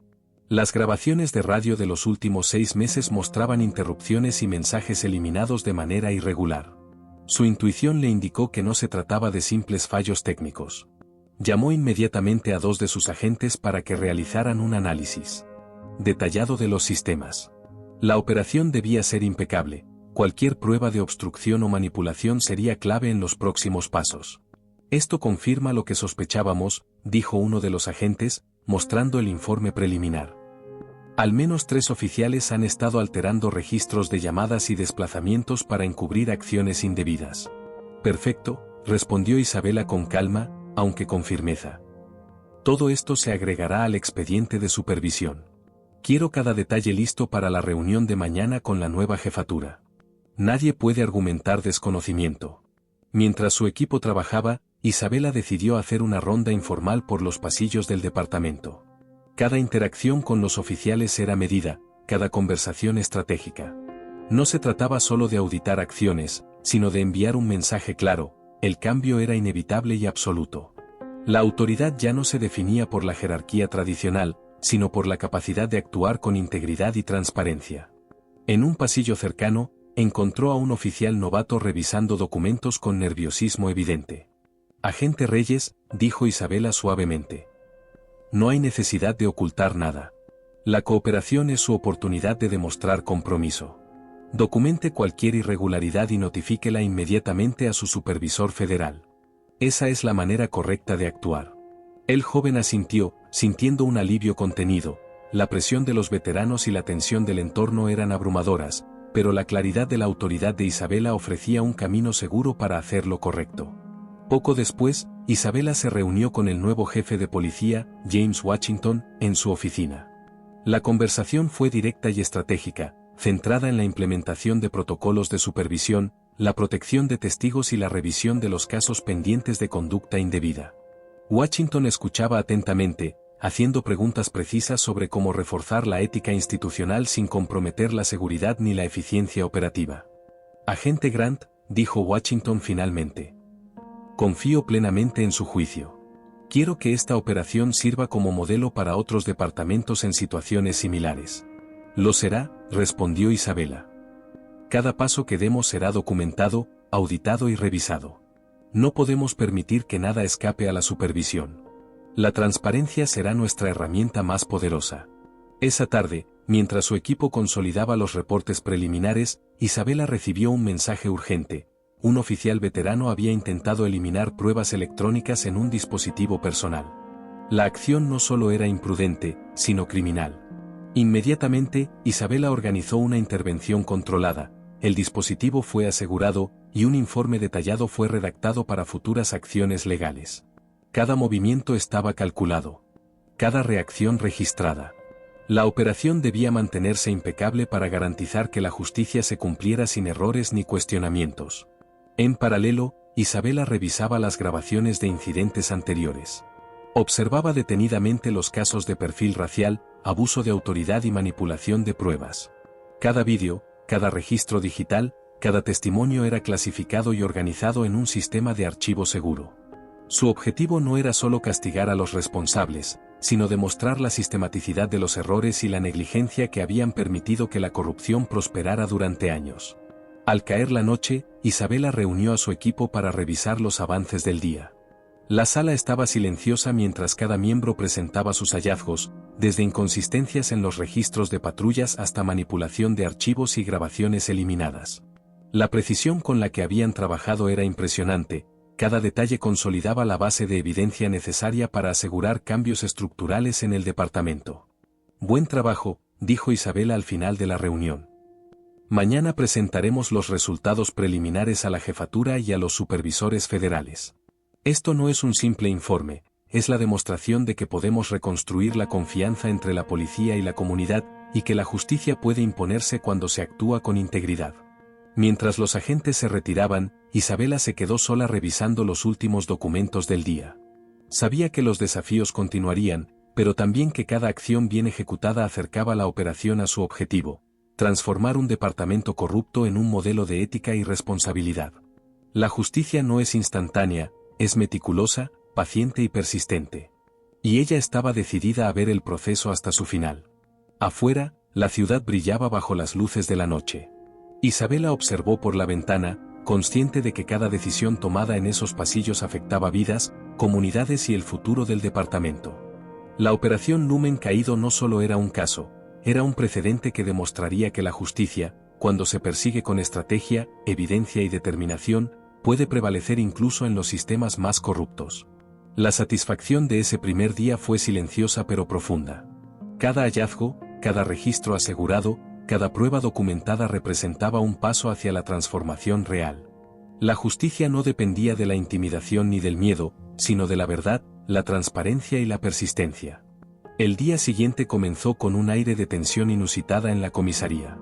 Las grabaciones de radio de los últimos 6 meses mostraban interrupciones y mensajes eliminados de manera irregular. Su intuición le indicó que no se trataba de simples fallos técnicos. Llamó inmediatamente a 2 de sus agentes para que realizaran un análisis detallado de los sistemas. La operación debía ser impecable, cualquier prueba de obstrucción o manipulación sería clave en los próximos pasos. Esto confirma lo que sospechábamos, dijo uno de los agentes, mostrando el informe preliminar. Al menos 3 oficiales han estado alterando registros de llamadas y desplazamientos para encubrir acciones indebidas. Perfecto, respondió Isabela con calma, aunque con firmeza. Todo esto se agregará al expediente de supervisión. Quiero cada detalle listo para la reunión de mañana con la nueva jefatura. Nadie puede argumentar desconocimiento. Mientras su equipo trabajaba, Isabela decidió hacer una ronda informal por los pasillos del departamento. Cada interacción con los oficiales era medida, cada conversación estratégica. No se trataba solo de auditar acciones, sino de enviar un mensaje claro: el cambio era inevitable y absoluto. La autoridad ya no se definía por la jerarquía tradicional, sino por la capacidad de actuar con integridad y transparencia. En un pasillo cercano, encontró a un oficial novato revisando documentos con nerviosismo evidente. Agente Reyes, dijo Isabela suavemente. No hay necesidad de ocultar nada. La cooperación es su oportunidad de demostrar compromiso. Documente cualquier irregularidad y notifíquela inmediatamente a su supervisor federal. Esa es la manera correcta de actuar. El joven asintió, sintiendo un alivio contenido. La presión de los veteranos y la tensión del entorno eran abrumadoras, pero la claridad de la autoridad de Isabela ofrecía un camino seguro para hacer lo correcto. Poco después, Isabela se reunió con el nuevo jefe de policía, James Washington, en su oficina. La conversación fue directa y estratégica, centrada en la implementación de protocolos de supervisión, la protección de testigos y la revisión de los casos pendientes de conducta indebida. Washington escuchaba atentamente, haciendo preguntas precisas sobre cómo reforzar la ética institucional sin comprometer la seguridad ni la eficiencia operativa. Agente Grant, dijo Washington finalmente. Confío plenamente en su juicio. Quiero que esta operación sirva como modelo para otros departamentos en situaciones similares. Lo será, respondió Isabela. Cada paso que demos será documentado, auditado y revisado. No podemos permitir que nada escape a la supervisión. La transparencia será nuestra herramienta más poderosa. Esa tarde, mientras su equipo consolidaba los reportes preliminares, Isabela recibió un mensaje urgente. Un oficial veterano había intentado eliminar pruebas electrónicas en un dispositivo personal. La acción no solo era imprudente, sino criminal. Inmediatamente, Isabela organizó una intervención controlada, el dispositivo fue asegurado, y un informe detallado fue redactado para futuras acciones legales. Cada movimiento estaba calculado. Cada reacción registrada. La operación debía mantenerse impecable para garantizar que la justicia se cumpliera sin errores ni cuestionamientos. En paralelo, Isabela revisaba las grabaciones de incidentes anteriores. Observaba detenidamente los casos de perfil racial, abuso de autoridad y manipulación de pruebas. Cada vídeo, cada registro digital, cada testimonio era clasificado y organizado en un sistema de archivo seguro. Su objetivo no era solo castigar a los responsables, sino demostrar la sistematicidad de los errores y la negligencia que habían permitido que la corrupción prosperara durante años. Al caer la noche, Isabela reunió a su equipo para revisar los avances del día. La sala estaba silenciosa mientras cada miembro presentaba sus hallazgos, desde inconsistencias en los registros de patrullas hasta manipulación de archivos y grabaciones eliminadas. La precisión con la que habían trabajado era impresionante, cada detalle consolidaba la base de evidencia necesaria para asegurar cambios estructurales en el departamento. Buen trabajo, dijo Isabela al final de la reunión. Mañana presentaremos los resultados preliminares a la jefatura y a los supervisores federales. Esto no es un simple informe, es la demostración de que podemos reconstruir la confianza entre la policía y la comunidad, y que la justicia puede imponerse cuando se actúa con integridad. Mientras los agentes se retiraban, Isabela se quedó sola revisando los últimos documentos del día. Sabía que los desafíos continuarían, pero también que cada acción bien ejecutada acercaba la operación a su objetivo: transformar un departamento corrupto en un modelo de ética y responsabilidad. La justicia no es instantánea, es meticulosa, paciente y persistente. Y ella estaba decidida a ver el proceso hasta su final. Afuera, la ciudad brillaba bajo las luces de la noche. Isabela observó por la ventana, consciente de que cada decisión tomada en esos pasillos afectaba vidas, comunidades y el futuro del departamento. La operación Lumen Caído no solo era un caso, era un precedente que demostraría que la justicia, cuando se persigue con estrategia, evidencia y determinación, puede prevalecer incluso en los sistemas más corruptos. La satisfacción de ese primer día fue silenciosa pero profunda. Cada hallazgo, cada registro asegurado, cada prueba documentada representaba un paso hacia la transformación real. La justicia no dependía de la intimidación ni del miedo, sino de la verdad, la transparencia y la persistencia. El día siguiente comenzó con un aire de tensión inusitada en la comisaría.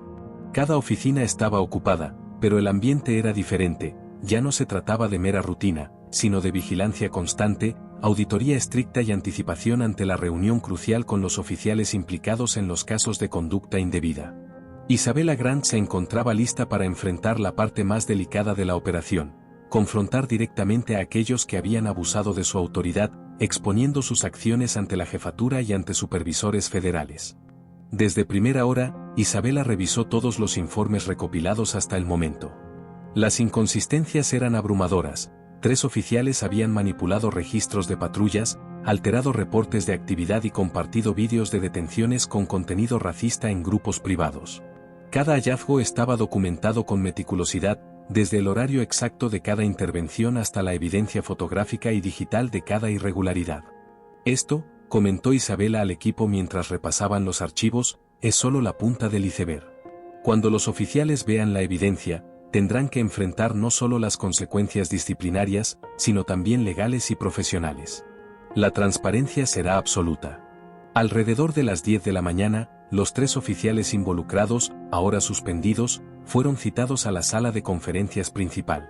Cada oficina estaba ocupada, pero el ambiente era diferente, ya no se trataba de mera rutina, sino de vigilancia constante, auditoría estricta y anticipación ante la reunión crucial con los oficiales implicados en los casos de conducta indebida. Isabela Grant se encontraba lista para enfrentar la parte más delicada de la operación, confrontar directamente a aquellos que habían abusado de su autoridad, exponiendo sus acciones ante la jefatura y ante supervisores federales. Desde primera hora, Isabela revisó todos los informes recopilados hasta el momento. Las inconsistencias eran abrumadoras. 3 oficiales habían manipulado registros de patrullas, alterado reportes de actividad y compartido vídeos de detenciones con contenido racista en grupos privados. Cada hallazgo estaba documentado con meticulosidad, desde el horario exacto de cada intervención hasta la evidencia fotográfica y digital de cada irregularidad. Esto, comentó Isabela al equipo mientras repasaban los archivos, es solo la punta del iceberg. Cuando los oficiales vean la evidencia, tendrán que enfrentar no solo las consecuencias disciplinarias, sino también legales y profesionales. La transparencia será absoluta. Alrededor de las 10 de la mañana, los 3 oficiales involucrados, ahora suspendidos, fueron citados a la sala de conferencias principal.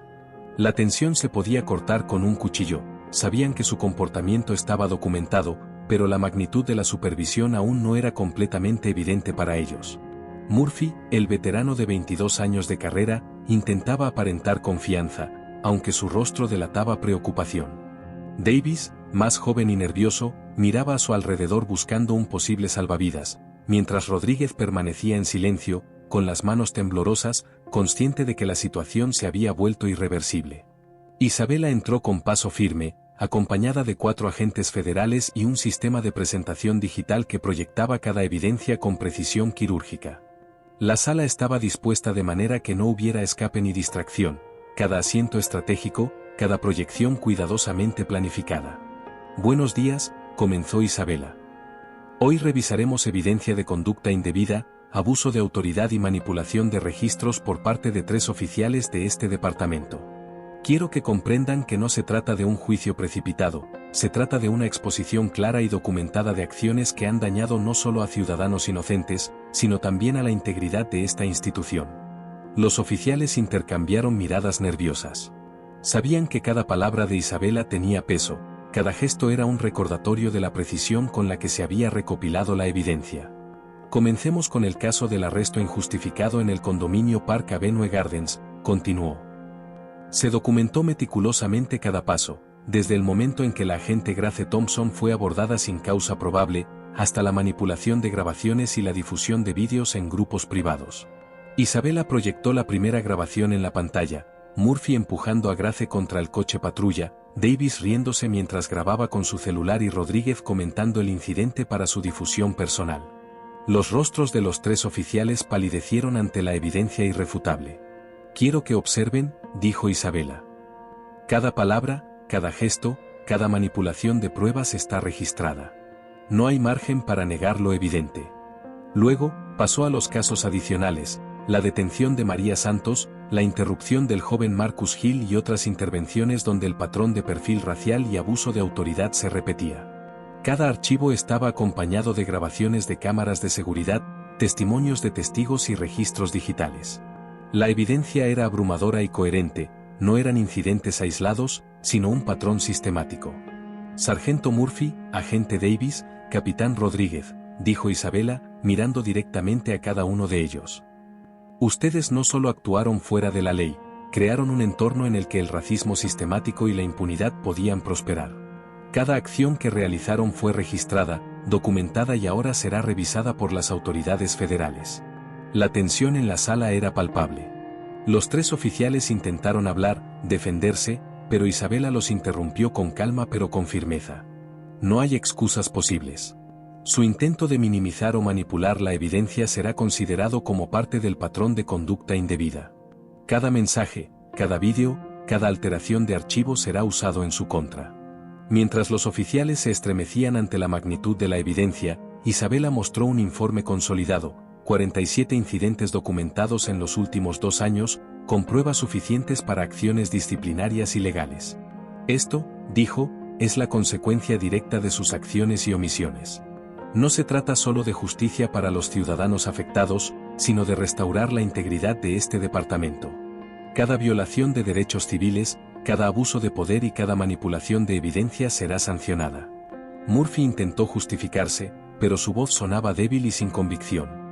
La tensión se podía cortar con un cuchillo, sabían que su comportamiento estaba documentado, pero la magnitud de la supervisión aún no era completamente evidente para ellos. Murphy, el veterano de 22 años de carrera, intentaba aparentar confianza, aunque su rostro delataba preocupación. Davis, más joven y nervioso, miraba a su alrededor buscando un posible salvavidas, mientras Rodríguez permanecía en silencio, con las manos temblorosas, consciente de que la situación se había vuelto irreversible. Isabela entró con paso firme, acompañada de 4 agentes federales y un sistema de presentación digital que proyectaba cada evidencia con precisión quirúrgica. La sala estaba dispuesta de manera que no hubiera escape ni distracción, cada asiento estratégico, cada proyección cuidadosamente planificada. «Buenos días», comenzó Isabela. «Hoy revisaremos evidencia de conducta indebida, abuso de autoridad y manipulación de registros por parte de 3 oficiales de este departamento. Quiero que comprendan que no se trata de un juicio precipitado, se trata de una exposición clara y documentada de acciones que han dañado no solo a ciudadanos inocentes, sino también a la integridad de esta institución». Los oficiales intercambiaron miradas nerviosas. Sabían que cada palabra de Isabela tenía peso, cada gesto era un recordatorio de la precisión con la que se había recopilado la evidencia. «Comencemos con el caso del arresto injustificado en el condominio Park Avenue Gardens», continuó. Se documentó meticulosamente cada paso, desde el momento en que la agente Grace Thompson fue abordada sin causa probable, hasta la manipulación de grabaciones y la difusión de vídeos en grupos privados. Isabela proyectó la primera grabación en la pantalla, Murphy empujando a Grace contra el coche patrulla, Davis riéndose mientras grababa con su celular y Rodríguez comentando el incidente para su difusión personal. Los rostros de los 3 oficiales palidecieron ante la evidencia irrefutable. «Quiero que observen», dijo Isabela. «Cada palabra, cada gesto, cada manipulación de pruebas está registrada. No hay margen para negar lo evidente». Luego, pasó a los casos adicionales, la detención de María Santos, la interrupción del joven Marcus Hill y otras intervenciones donde el patrón de perfil racial y abuso de autoridad se repetía. Cada archivo estaba acompañado de grabaciones de cámaras de seguridad, testimonios de testigos y registros digitales. La evidencia era abrumadora y coherente, no eran incidentes aislados, sino un patrón sistemático. «Sargento Murphy, agente Davis, capitán Rodríguez», dijo Isabela, mirando directamente a cada uno de ellos. «Ustedes no solo actuaron fuera de la ley, crearon un entorno en el que el racismo sistemático y la impunidad podían prosperar. Cada acción que realizaron fue registrada, documentada y ahora será revisada por las autoridades federales». La tensión en la sala era palpable. Los 3 oficiales intentaron hablar, defenderse, pero Isabela los interrumpió con calma pero con firmeza. «No hay excusas posibles. Su intento de minimizar o manipular la evidencia será considerado como parte del patrón de conducta indebida. Cada mensaje, cada vídeo, cada alteración de archivo será usado en su contra». Mientras los oficiales se estremecían ante la magnitud de la evidencia, Isabela mostró un informe consolidado, 47 incidentes documentados en los últimos 2 años, con pruebas suficientes para acciones disciplinarias y legales. «Esto», dijo, «es la consecuencia directa de sus acciones y omisiones. No se trata solo de justicia para los ciudadanos afectados, sino de restaurar la integridad de este departamento. Cada violación de derechos civiles, cada abuso de poder y cada manipulación de evidencia será sancionada». Murphy intentó justificarse, pero su voz sonaba débil y sin convicción.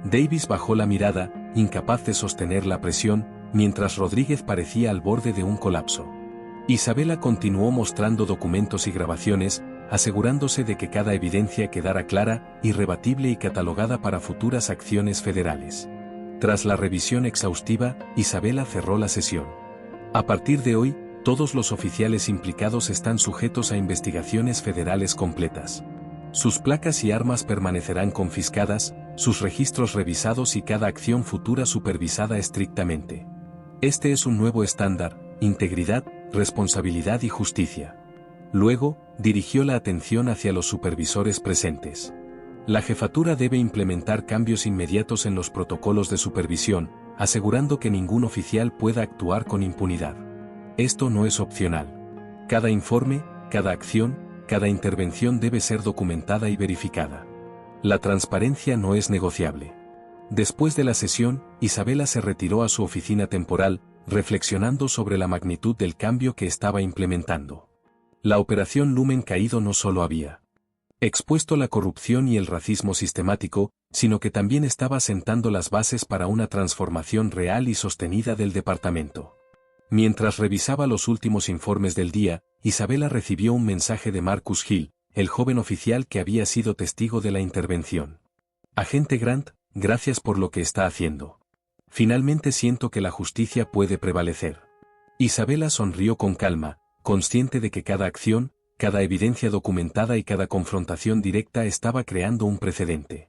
Davis bajó la mirada, incapaz de sostener la presión, mientras Rodríguez parecía al borde de un colapso. Isabela continuó mostrando documentos y grabaciones, asegurándose de que cada evidencia quedara clara, irrebatible y catalogada para futuras acciones federales. Tras la revisión exhaustiva, Isabela cerró la sesión. «A partir de hoy, todos los oficiales implicados están sujetos a investigaciones federales completas. Sus placas y armas permanecerán confiscadas, sus registros revisados y cada acción futura supervisada estrictamente. Este es un nuevo estándar: integridad, responsabilidad y justicia». Luego, dirigió la atención hacia los supervisores presentes. «La jefatura debe implementar cambios inmediatos en los protocolos de supervisión, asegurando que ningún oficial pueda actuar con impunidad. Esto no es opcional. Cada informe, cada acción, cada intervención debe ser documentada y verificada. La transparencia no es negociable». Después de la sesión, Isabela se retiró a su oficina temporal, reflexionando sobre la magnitud del cambio que estaba implementando. La operación Lumen Caído no solo había expuesto la corrupción y el racismo sistemático, sino que también estaba sentando las bases para una transformación real y sostenida del departamento. Mientras revisaba los últimos informes del día, Isabela recibió un mensaje de Marcus Hill, el joven oficial que había sido testigo de la intervención. Agente Grant, gracias por lo que está haciendo. Finalmente siento que la justicia puede prevalecer. Isabela sonrió con calma, consciente de que cada acción, cada evidencia documentada y cada confrontación directa estaba creando un precedente.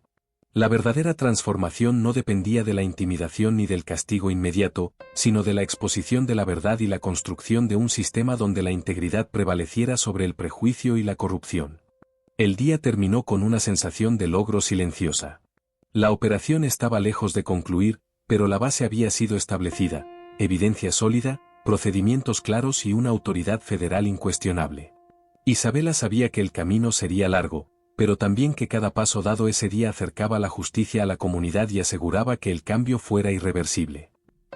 La verdadera transformación no dependía de la intimidación ni del castigo inmediato, sino de la exposición de la verdad y la construcción de un sistema donde la integridad prevaleciera sobre el prejuicio y la corrupción. El día terminó con una sensación de logro silenciosa. La operación estaba lejos de concluir, pero la base había sido establecida, evidencia sólida, procedimientos claros y una autoridad federal incuestionable. Isabela sabía que el camino sería largo, pero también que cada paso dado ese día acercaba la justicia a la comunidad y aseguraba que el cambio fuera irreversible.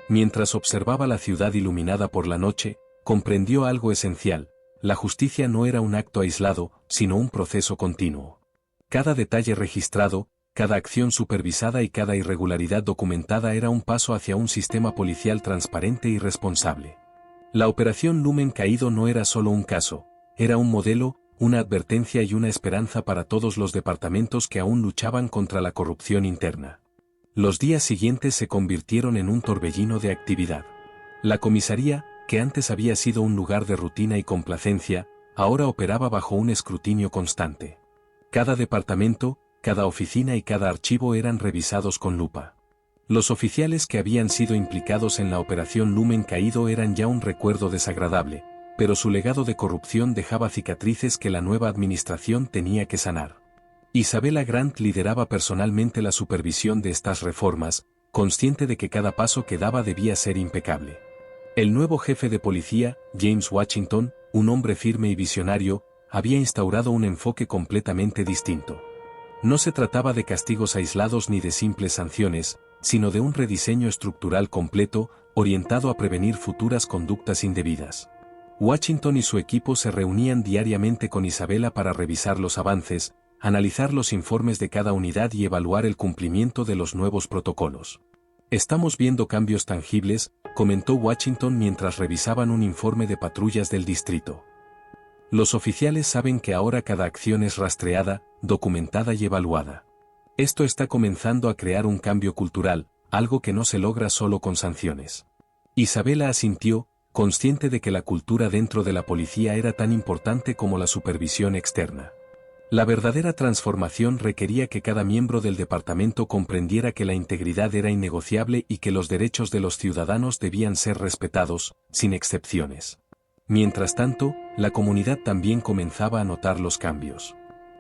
Mientras observaba la ciudad iluminada por la noche, comprendió algo esencial: la justicia no era un acto aislado, sino un proceso continuo. Cada detalle registrado, cada acción supervisada y cada irregularidad documentada era un paso hacia un sistema policial transparente y responsable. La Operación Lumen Caído no era solo un caso, era un modelo, una advertencia y una esperanza para todos los departamentos que aún luchaban contra la corrupción interna. Los días siguientes se convirtieron en un torbellino de actividad. La comisaría, que antes había sido un lugar de rutina y complacencia, ahora operaba bajo un escrutinio constante. Cada departamento, cada oficina y cada archivo eran revisados con lupa. Los oficiales que habían sido implicados en la Operación Lumen Caído eran ya un recuerdo desagradable, pero su legado de corrupción dejaba cicatrices que la nueva administración tenía que sanar. Isabela Grant lideraba personalmente la supervisión de estas reformas, consciente de que cada paso que daba debía ser impecable. El nuevo jefe de policía, James Washington, un hombre firme y visionario, había instaurado un enfoque completamente distinto. No se trataba de castigos aislados ni de simples sanciones, sino de un rediseño estructural completo, orientado a prevenir futuras conductas indebidas. Washington y su equipo se reunían diariamente con Isabela para revisar los avances, analizar los informes de cada unidad y evaluar el cumplimiento de los nuevos protocolos. Estamos viendo cambios tangibles, comentó Washington mientras revisaban un informe de patrullas del distrito. Los oficiales saben que ahora cada acción es rastreada, documentada y evaluada. Esto está comenzando a crear un cambio cultural, algo que no se logra solo con sanciones. Isabela asintió, consciente de que la cultura dentro de la policía era tan importante como la supervisión externa. La verdadera transformación requería que cada miembro del departamento comprendiera que la integridad era innegociable y que los derechos de los ciudadanos debían ser respetados, sin excepciones. Mientras tanto, la comunidad también comenzaba a notar los cambios.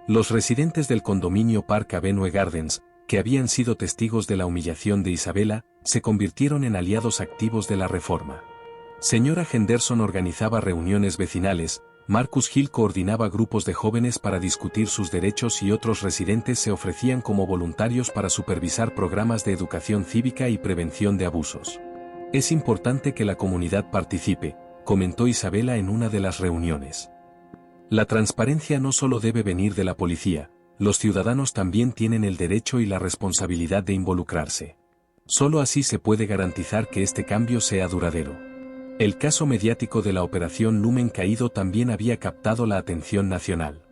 Los residentes del condominio Park Avenue Gardens, que habían sido testigos de la humillación de Isabela, se convirtieron en aliados activos de la reforma. Señora Henderson organizaba reuniones vecinales, Marcus Hill coordinaba grupos de jóvenes para discutir sus derechos y otros residentes se ofrecían como voluntarios para supervisar programas de educación cívica y prevención de abusos. Es importante que la comunidad participe, comentó Isabela en una de las reuniones. La transparencia no solo debe venir de la policía, los ciudadanos también tienen el derecho y la responsabilidad de involucrarse. Solo así se puede garantizar que este cambio sea duradero. El caso mediático de la Operación Lumen Caído también había captado la atención nacional.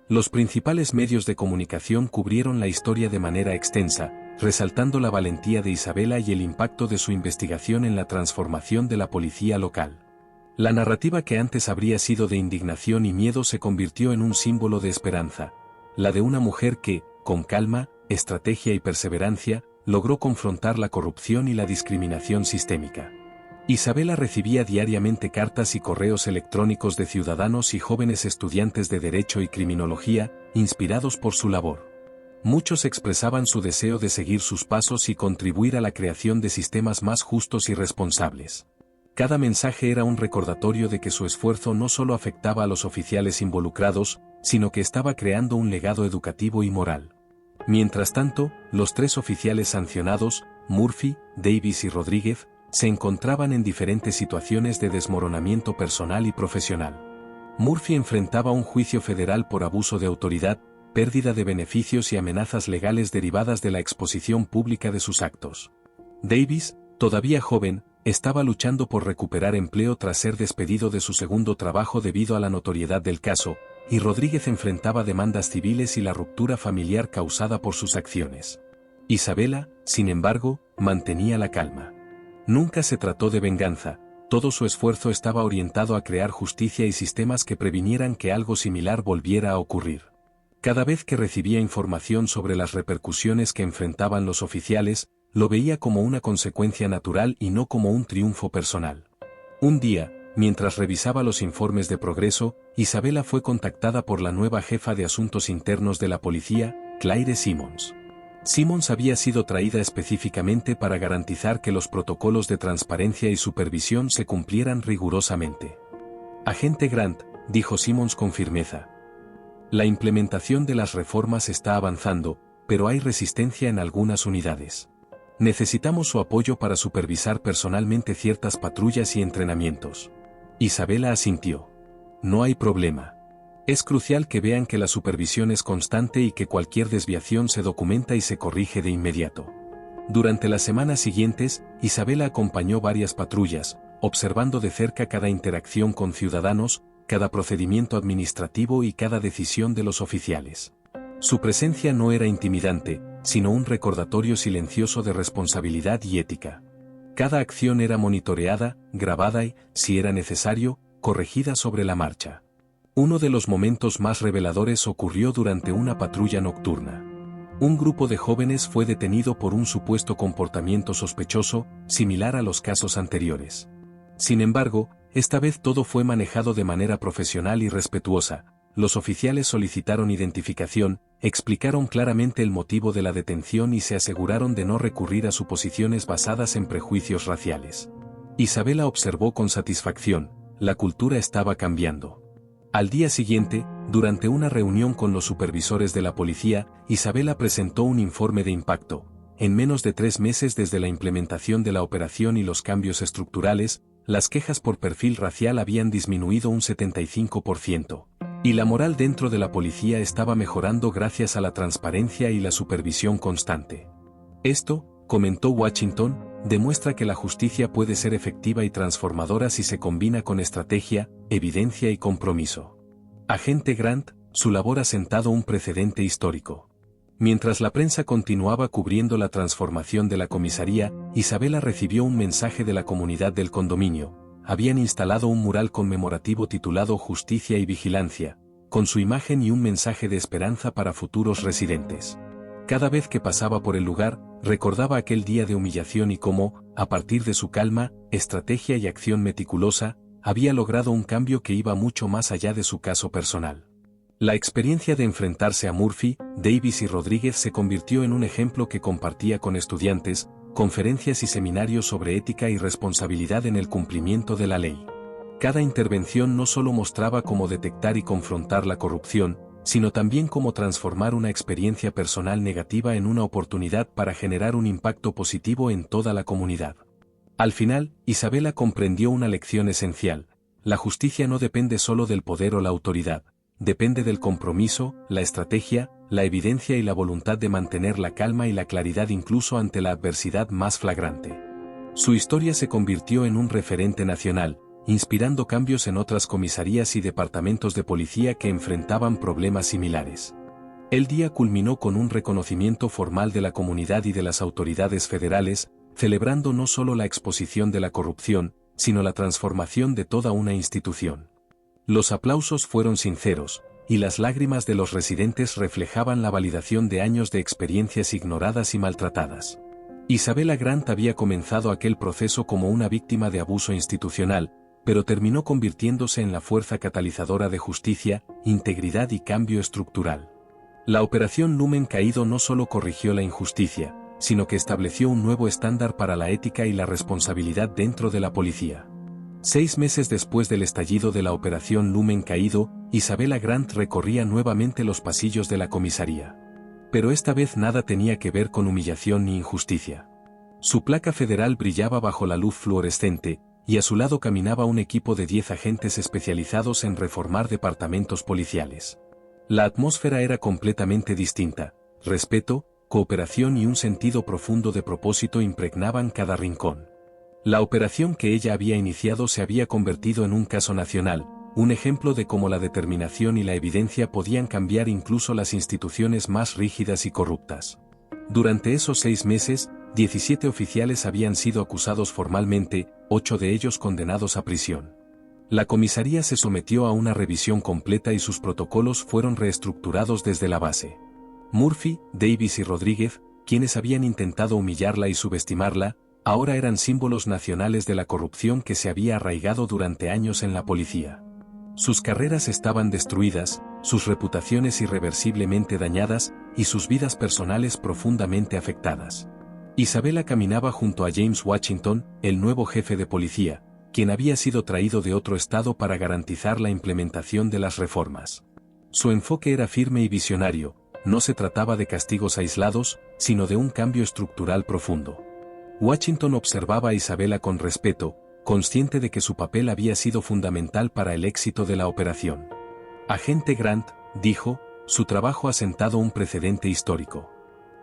Los principales medios de comunicación cubrieron la historia de manera extensa, resaltando la valentía de Isabela y el impacto de su investigación en la transformación de la policía local. La narrativa que antes habría sido de indignación y miedo se convirtió en un símbolo de esperanza, la de una mujer que, con calma, estrategia y perseverancia, logró confrontar la corrupción y la discriminación sistémica. Isabela recibía diariamente cartas y correos electrónicos de ciudadanos y jóvenes estudiantes de Derecho y Criminología, inspirados por su labor. Muchos expresaban su deseo de seguir sus pasos y contribuir a la creación de sistemas más justos y responsables. Cada mensaje era un recordatorio de que su esfuerzo no solo afectaba a los oficiales involucrados, sino que estaba creando un legado educativo y moral. Mientras tanto, los 3 oficiales sancionados, Murphy, Davis y Rodríguez, se encontraban en diferentes situaciones de desmoronamiento personal y profesional. Murphy enfrentaba un juicio federal por abuso de autoridad, pérdida de beneficios y amenazas legales derivadas de la exposición pública de sus actos. Davis, todavía joven, estaba luchando por recuperar empleo tras ser despedido de su segundo trabajo debido a la notoriedad del caso, y Rodríguez enfrentaba demandas civiles y la ruptura familiar causada por sus acciones. Isabela, sin embargo, mantenía la calma. Nunca se trató de venganza, todo su esfuerzo estaba orientado a crear justicia y sistemas que previnieran que algo similar volviera a ocurrir. Cada vez que recibía información sobre las repercusiones que enfrentaban los oficiales, lo veía como una consecuencia natural y no como un triunfo personal. Un día, mientras revisaba los informes de progreso, Isabela fue contactada por la nueva jefa de asuntos internos de la policía, Claire Simmons. Simmons había sido traída específicamente para garantizar que los protocolos de transparencia y supervisión se cumplieran rigurosamente. Agente Grant, dijo Simmons con firmeza. La implementación de las reformas está avanzando, pero hay resistencia en algunas unidades. Necesitamos su apoyo para supervisar personalmente ciertas patrullas y entrenamientos. Isabela asintió. No hay problema. Es crucial que vean que la supervisión es constante y que cualquier desviación se documenta y se corrige de inmediato. Durante las semanas siguientes, Isabela acompañó varias patrullas, observando de cerca cada interacción con ciudadanos, cada procedimiento administrativo y cada decisión de los oficiales. Su presencia no era intimidante, sino un recordatorio silencioso de responsabilidad y ética. Cada acción era monitoreada, grabada y, si era necesario, corregida sobre la marcha. Uno de los momentos más reveladores ocurrió durante una patrulla nocturna. Un grupo de jóvenes fue detenido por un supuesto comportamiento sospechoso, similar a los casos anteriores. Sin embargo, esta vez todo fue manejado de manera profesional y respetuosa. Los oficiales solicitaron identificación, explicaron claramente el motivo de la detención y se aseguraron de no recurrir a suposiciones basadas en prejuicios raciales. Isabela observó con satisfacción, la cultura estaba cambiando. Al día siguiente, durante una reunión con los supervisores de la policía, Isabela presentó un informe de impacto. En menos de 3 meses desde la implementación de la operación y los cambios estructurales, las quejas por perfil racial habían disminuido un 75%. Y la moral dentro de la policía estaba mejorando gracias a la transparencia y la supervisión constante. Esto, comentó Washington, demuestra que la justicia puede ser efectiva y transformadora si se combina con estrategia, evidencia y compromiso. Agente Grant, su labor ha sentado un precedente histórico. Mientras la prensa continuaba cubriendo la transformación de la comisaría, Isabela recibió un mensaje de la comunidad del condominio. Habían instalado un mural conmemorativo titulado Justicia y Vigilancia, con su imagen y un mensaje de esperanza para futuros residentes. Cada vez que pasaba por el lugar, recordaba aquel día de humillación y cómo, a partir de su calma, estrategia y acción meticulosa, había logrado un cambio que iba mucho más allá de su caso personal. La experiencia de enfrentarse a Murphy, Davis y Rodríguez se convirtió en un ejemplo que compartía con estudiantes, conferencias y seminarios sobre ética y responsabilidad en el cumplimiento de la ley. Cada intervención no solo mostraba cómo detectar y confrontar la corrupción, sino también cómo transformar una experiencia personal negativa en una oportunidad para generar un impacto positivo en toda la comunidad. Al final, Isabela comprendió una lección esencial: la justicia no depende solo del poder o la autoridad, depende del compromiso, la estrategia, la evidencia y la voluntad de mantener la calma y la claridad incluso ante la adversidad más flagrante. Su historia se convirtió en un referente nacional, inspirando cambios en otras comisarías y departamentos de policía que enfrentaban problemas similares. El día culminó con un reconocimiento formal de la comunidad y de las autoridades federales, celebrando no solo la exposición de la corrupción, sino la transformación de toda una institución. Los aplausos fueron sinceros, y las lágrimas de los residentes reflejaban la validación de años de experiencias ignoradas y maltratadas. Isabela Grant había comenzado aquel proceso como una víctima de abuso institucional, pero terminó convirtiéndose en la fuerza catalizadora de justicia, integridad y cambio estructural. La Operación Lumen Caído no solo corrigió la injusticia, sino que estableció un nuevo estándar para la ética y la responsabilidad dentro de la policía. 6 meses después del estallido de la Operación Lumen Caído, Isabela Grant recorría nuevamente los pasillos de la comisaría. Pero esta vez nada tenía que ver con humillación ni injusticia. Su placa federal brillaba bajo la luz fluorescente, y a su lado caminaba un equipo de 10 agentes especializados en reformar departamentos policiales. La atmósfera era completamente distinta. Respeto, cooperación y un sentido profundo de propósito impregnaban cada rincón. La operación que ella había iniciado se había convertido en un caso nacional, un ejemplo de cómo la determinación y la evidencia podían cambiar incluso las instituciones más rígidas y corruptas. Durante esos 6 meses, 17 oficiales habían sido acusados formalmente, 8 de ellos condenados a prisión. La comisaría se sometió a una revisión completa y sus protocolos fueron reestructurados desde la base. Murphy, Davis y Rodríguez, quienes habían intentado humillarla y subestimarla, ahora eran símbolos nacionales de la corrupción que se había arraigado durante años en la policía. Sus carreras estaban destruidas, sus reputaciones irreversiblemente dañadas y sus vidas personales profundamente afectadas. Isabela caminaba junto a James Washington, el nuevo jefe de policía, quien había sido traído de otro estado para garantizar la implementación de las reformas. Su enfoque era firme y visionario, no se trataba de castigos aislados, sino de un cambio estructural profundo. Washington observaba a Isabela con respeto, consciente de que su papel había sido fundamental para el éxito de la operación. Agente Grant, dijo, su trabajo ha sentado un precedente histórico.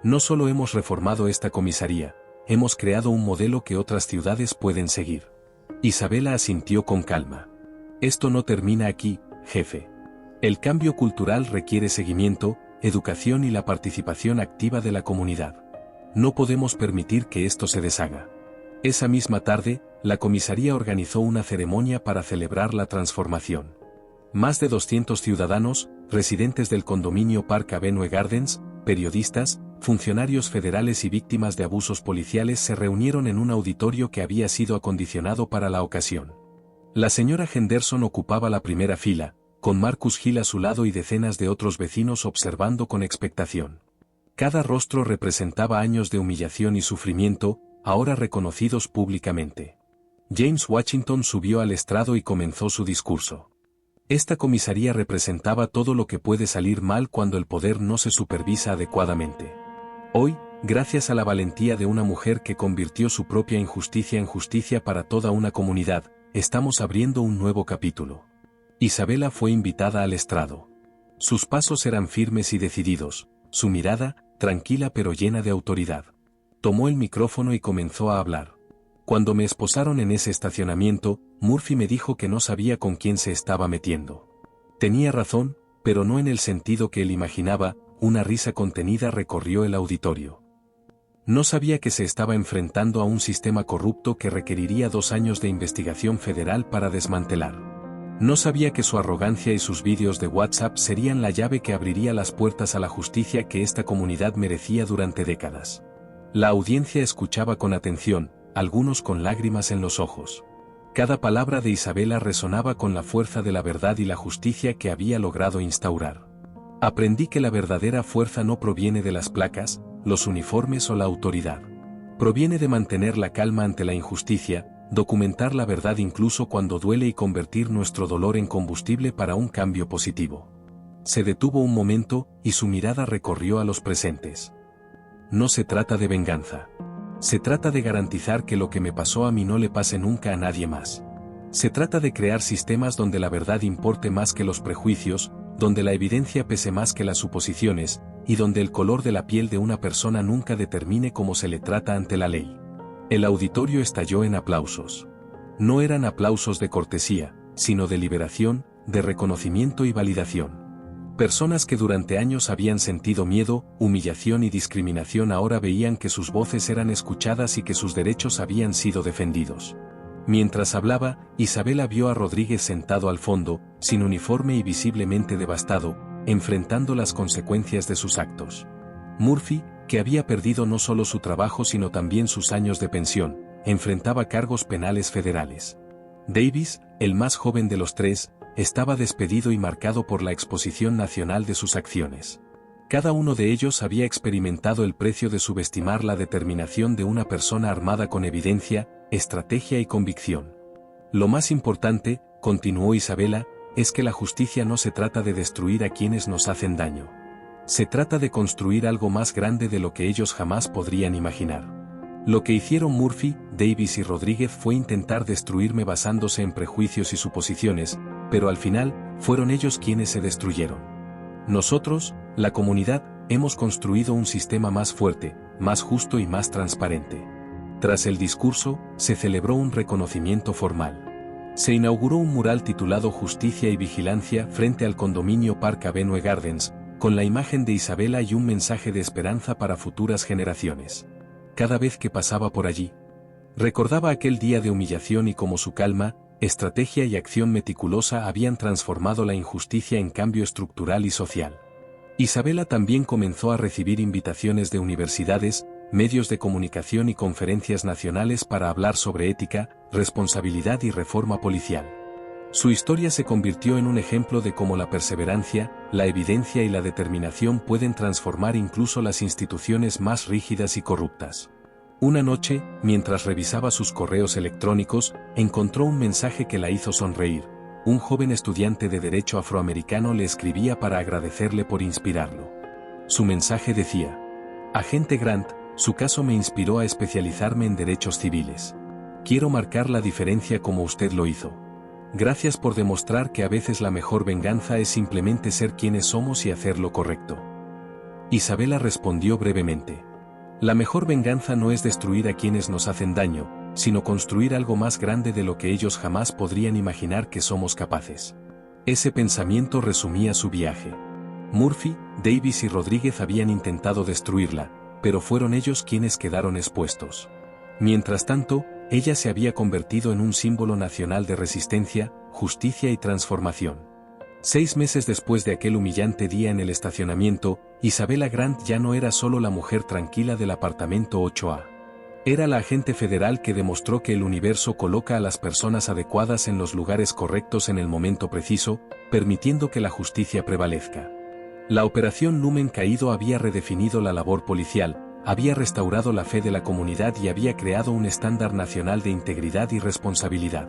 No solo hemos reformado esta comisaría, hemos creado un modelo que otras ciudades pueden seguir. Isabela asintió con calma. Esto no termina aquí, jefe. El cambio cultural requiere seguimiento, educación y la participación activa de la comunidad. No podemos permitir que esto se deshaga. Esa misma tarde, la comisaría organizó una ceremonia para celebrar la transformación. Más de 200 ciudadanos, residentes del condominio Park Avenue Gardens, periodistas, funcionarios federales y víctimas de abusos policiales se reunieron en un auditorio que había sido acondicionado para la ocasión. La señora Henderson ocupaba la primera fila, con Marcus Hill a su lado y decenas de otros vecinos observando con expectación. Cada rostro representaba años de humillación y sufrimiento, ahora reconocidos públicamente. James Washington subió al estrado y comenzó su discurso. Esta comisaría representaba todo lo que puede salir mal cuando el poder no se supervisa adecuadamente. Hoy, gracias a la valentía de una mujer que convirtió su propia injusticia en justicia para toda una comunidad, estamos abriendo un nuevo capítulo. Isabela fue invitada al estrado. Sus pasos eran firmes y decididos, su mirada, tranquila pero llena de autoridad. Tomó el micrófono y comenzó a hablar. Cuando me esposaron en ese estacionamiento, Murphy me dijo que no sabía con quién se estaba metiendo. Tenía razón, pero no en el sentido que él imaginaba. Una risa contenida recorrió el auditorio. No sabía que se estaba enfrentando a un sistema corrupto que requeriría 2 años de investigación federal para desmantelar. No sabía que su arrogancia y sus vídeos de WhatsApp serían la llave que abriría las puertas a la justicia que esta comunidad merecía durante décadas. La audiencia escuchaba con atención, algunos con lágrimas en los ojos. Cada palabra de Isabela resonaba con la fuerza de la verdad y la justicia que había logrado instaurar. Aprendí que la verdadera fuerza no proviene de las placas, los uniformes o la autoridad. Proviene de mantener la calma ante la injusticia, documentar la verdad incluso cuando duele y convertir nuestro dolor en combustible para un cambio positivo. Se detuvo un momento, y su mirada recorrió a los presentes. No se trata de venganza. Se trata de garantizar que lo que me pasó a mí no le pase nunca a nadie más. Se trata de crear sistemas donde la verdad importe más que los prejuicios, donde la evidencia pese más que las suposiciones, y donde el color de la piel de una persona nunca determine cómo se le trata ante la ley. El auditorio estalló en aplausos. No eran aplausos de cortesía, sino de liberación, de reconocimiento y validación. Personas que durante años habían sentido miedo, humillación y discriminación ahora veían que sus voces eran escuchadas y que sus derechos habían sido defendidos. Mientras hablaba, Isabela vio a Rodríguez sentado al fondo, sin uniforme y visiblemente devastado, enfrentando las consecuencias de sus actos. Murphy, que había perdido no solo su trabajo sino también sus años de pensión, enfrentaba cargos penales federales. Davis, el más joven de los 3, estaba despedido y marcado por la exposición nacional de sus acciones. Cada uno de ellos había experimentado el precio de subestimar la determinación de una persona armada con evidencia, estrategia y convicción. Lo más importante, continuó Isabela, es que la justicia no se trata de destruir a quienes nos hacen daño. Se trata de construir algo más grande de lo que ellos jamás podrían imaginar. Lo que hicieron Murphy, Davis y Rodríguez fue intentar destruirme basándose en prejuicios y suposiciones, pero al final, fueron ellos quienes se destruyeron. Nosotros, la comunidad, hemos construido un sistema más fuerte, más justo y más transparente. Tras el discurso, se celebró un reconocimiento formal. Se inauguró un mural titulado Justicia y Vigilancia frente al condominio Park Avenue Gardens, con la imagen de Isabela y un mensaje de esperanza para futuras generaciones. Cada vez que pasaba por allí, recordaba aquel día de humillación y cómo su calma, estrategia y acción meticulosa habían transformado la injusticia en cambio estructural y social. Isabela también comenzó a recibir invitaciones de universidades, medios de comunicación y conferencias nacionales para hablar sobre ética, responsabilidad y reforma policial. Su historia se convirtió en un ejemplo de cómo la perseverancia, la evidencia y la determinación pueden transformar incluso las instituciones más rígidas y corruptas. Una noche, mientras revisaba sus correos electrónicos, encontró un mensaje que la hizo sonreír. Un joven estudiante de derecho afroamericano le escribía para agradecerle por inspirarlo. Su mensaje decía: Agente Grant, su caso me inspiró a especializarme en derechos civiles. Quiero marcar la diferencia como usted lo hizo. Gracias por demostrar que a veces la mejor venganza es simplemente ser quienes somos y hacer lo correcto. Isabela respondió brevemente: La mejor venganza no es destruir a quienes nos hacen daño, sino construir algo más grande de lo que ellos jamás podrían imaginar que somos capaces. Ese pensamiento resumía su viaje. Murphy, Davis y Rodríguez habían intentado destruirla, pero fueron ellos quienes quedaron expuestos. Mientras tanto, ella se había convertido en un símbolo nacional de resistencia, justicia y transformación. 6 meses después de aquel humillante día en el estacionamiento, Isabela Grant ya no era solo la mujer tranquila del apartamento 8A. Era la agente federal que demostró que el universo coloca a las personas adecuadas en los lugares correctos en el momento preciso, permitiendo que la justicia prevalezca. La Operación Lumen Caído había redefinido la labor policial, había restaurado la fe de la comunidad y había creado un estándar nacional de integridad y responsabilidad.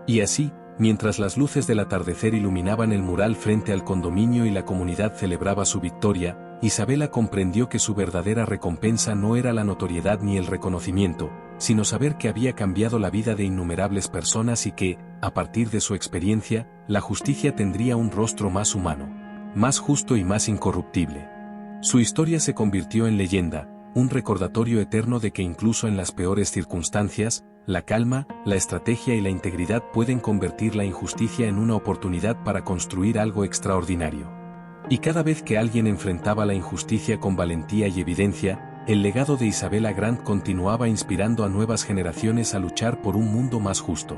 Y así, mientras las luces del atardecer iluminaban el mural frente al condominio y la comunidad celebraba su victoria, Isabela comprendió que su verdadera recompensa no era la notoriedad ni el reconocimiento, sino saber que había cambiado la vida de innumerables personas y que, a partir de su experiencia, la justicia tendría un rostro más humano, más justo y más incorruptible. Su historia se convirtió en leyenda, un recordatorio eterno de que incluso en las peores circunstancias, la calma, la estrategia y la integridad pueden convertir la injusticia en una oportunidad para construir algo extraordinario. Y cada vez que alguien enfrentaba la injusticia con valentía y evidencia, el legado de Isabela Grant continuaba inspirando a nuevas generaciones a luchar por un mundo más justo.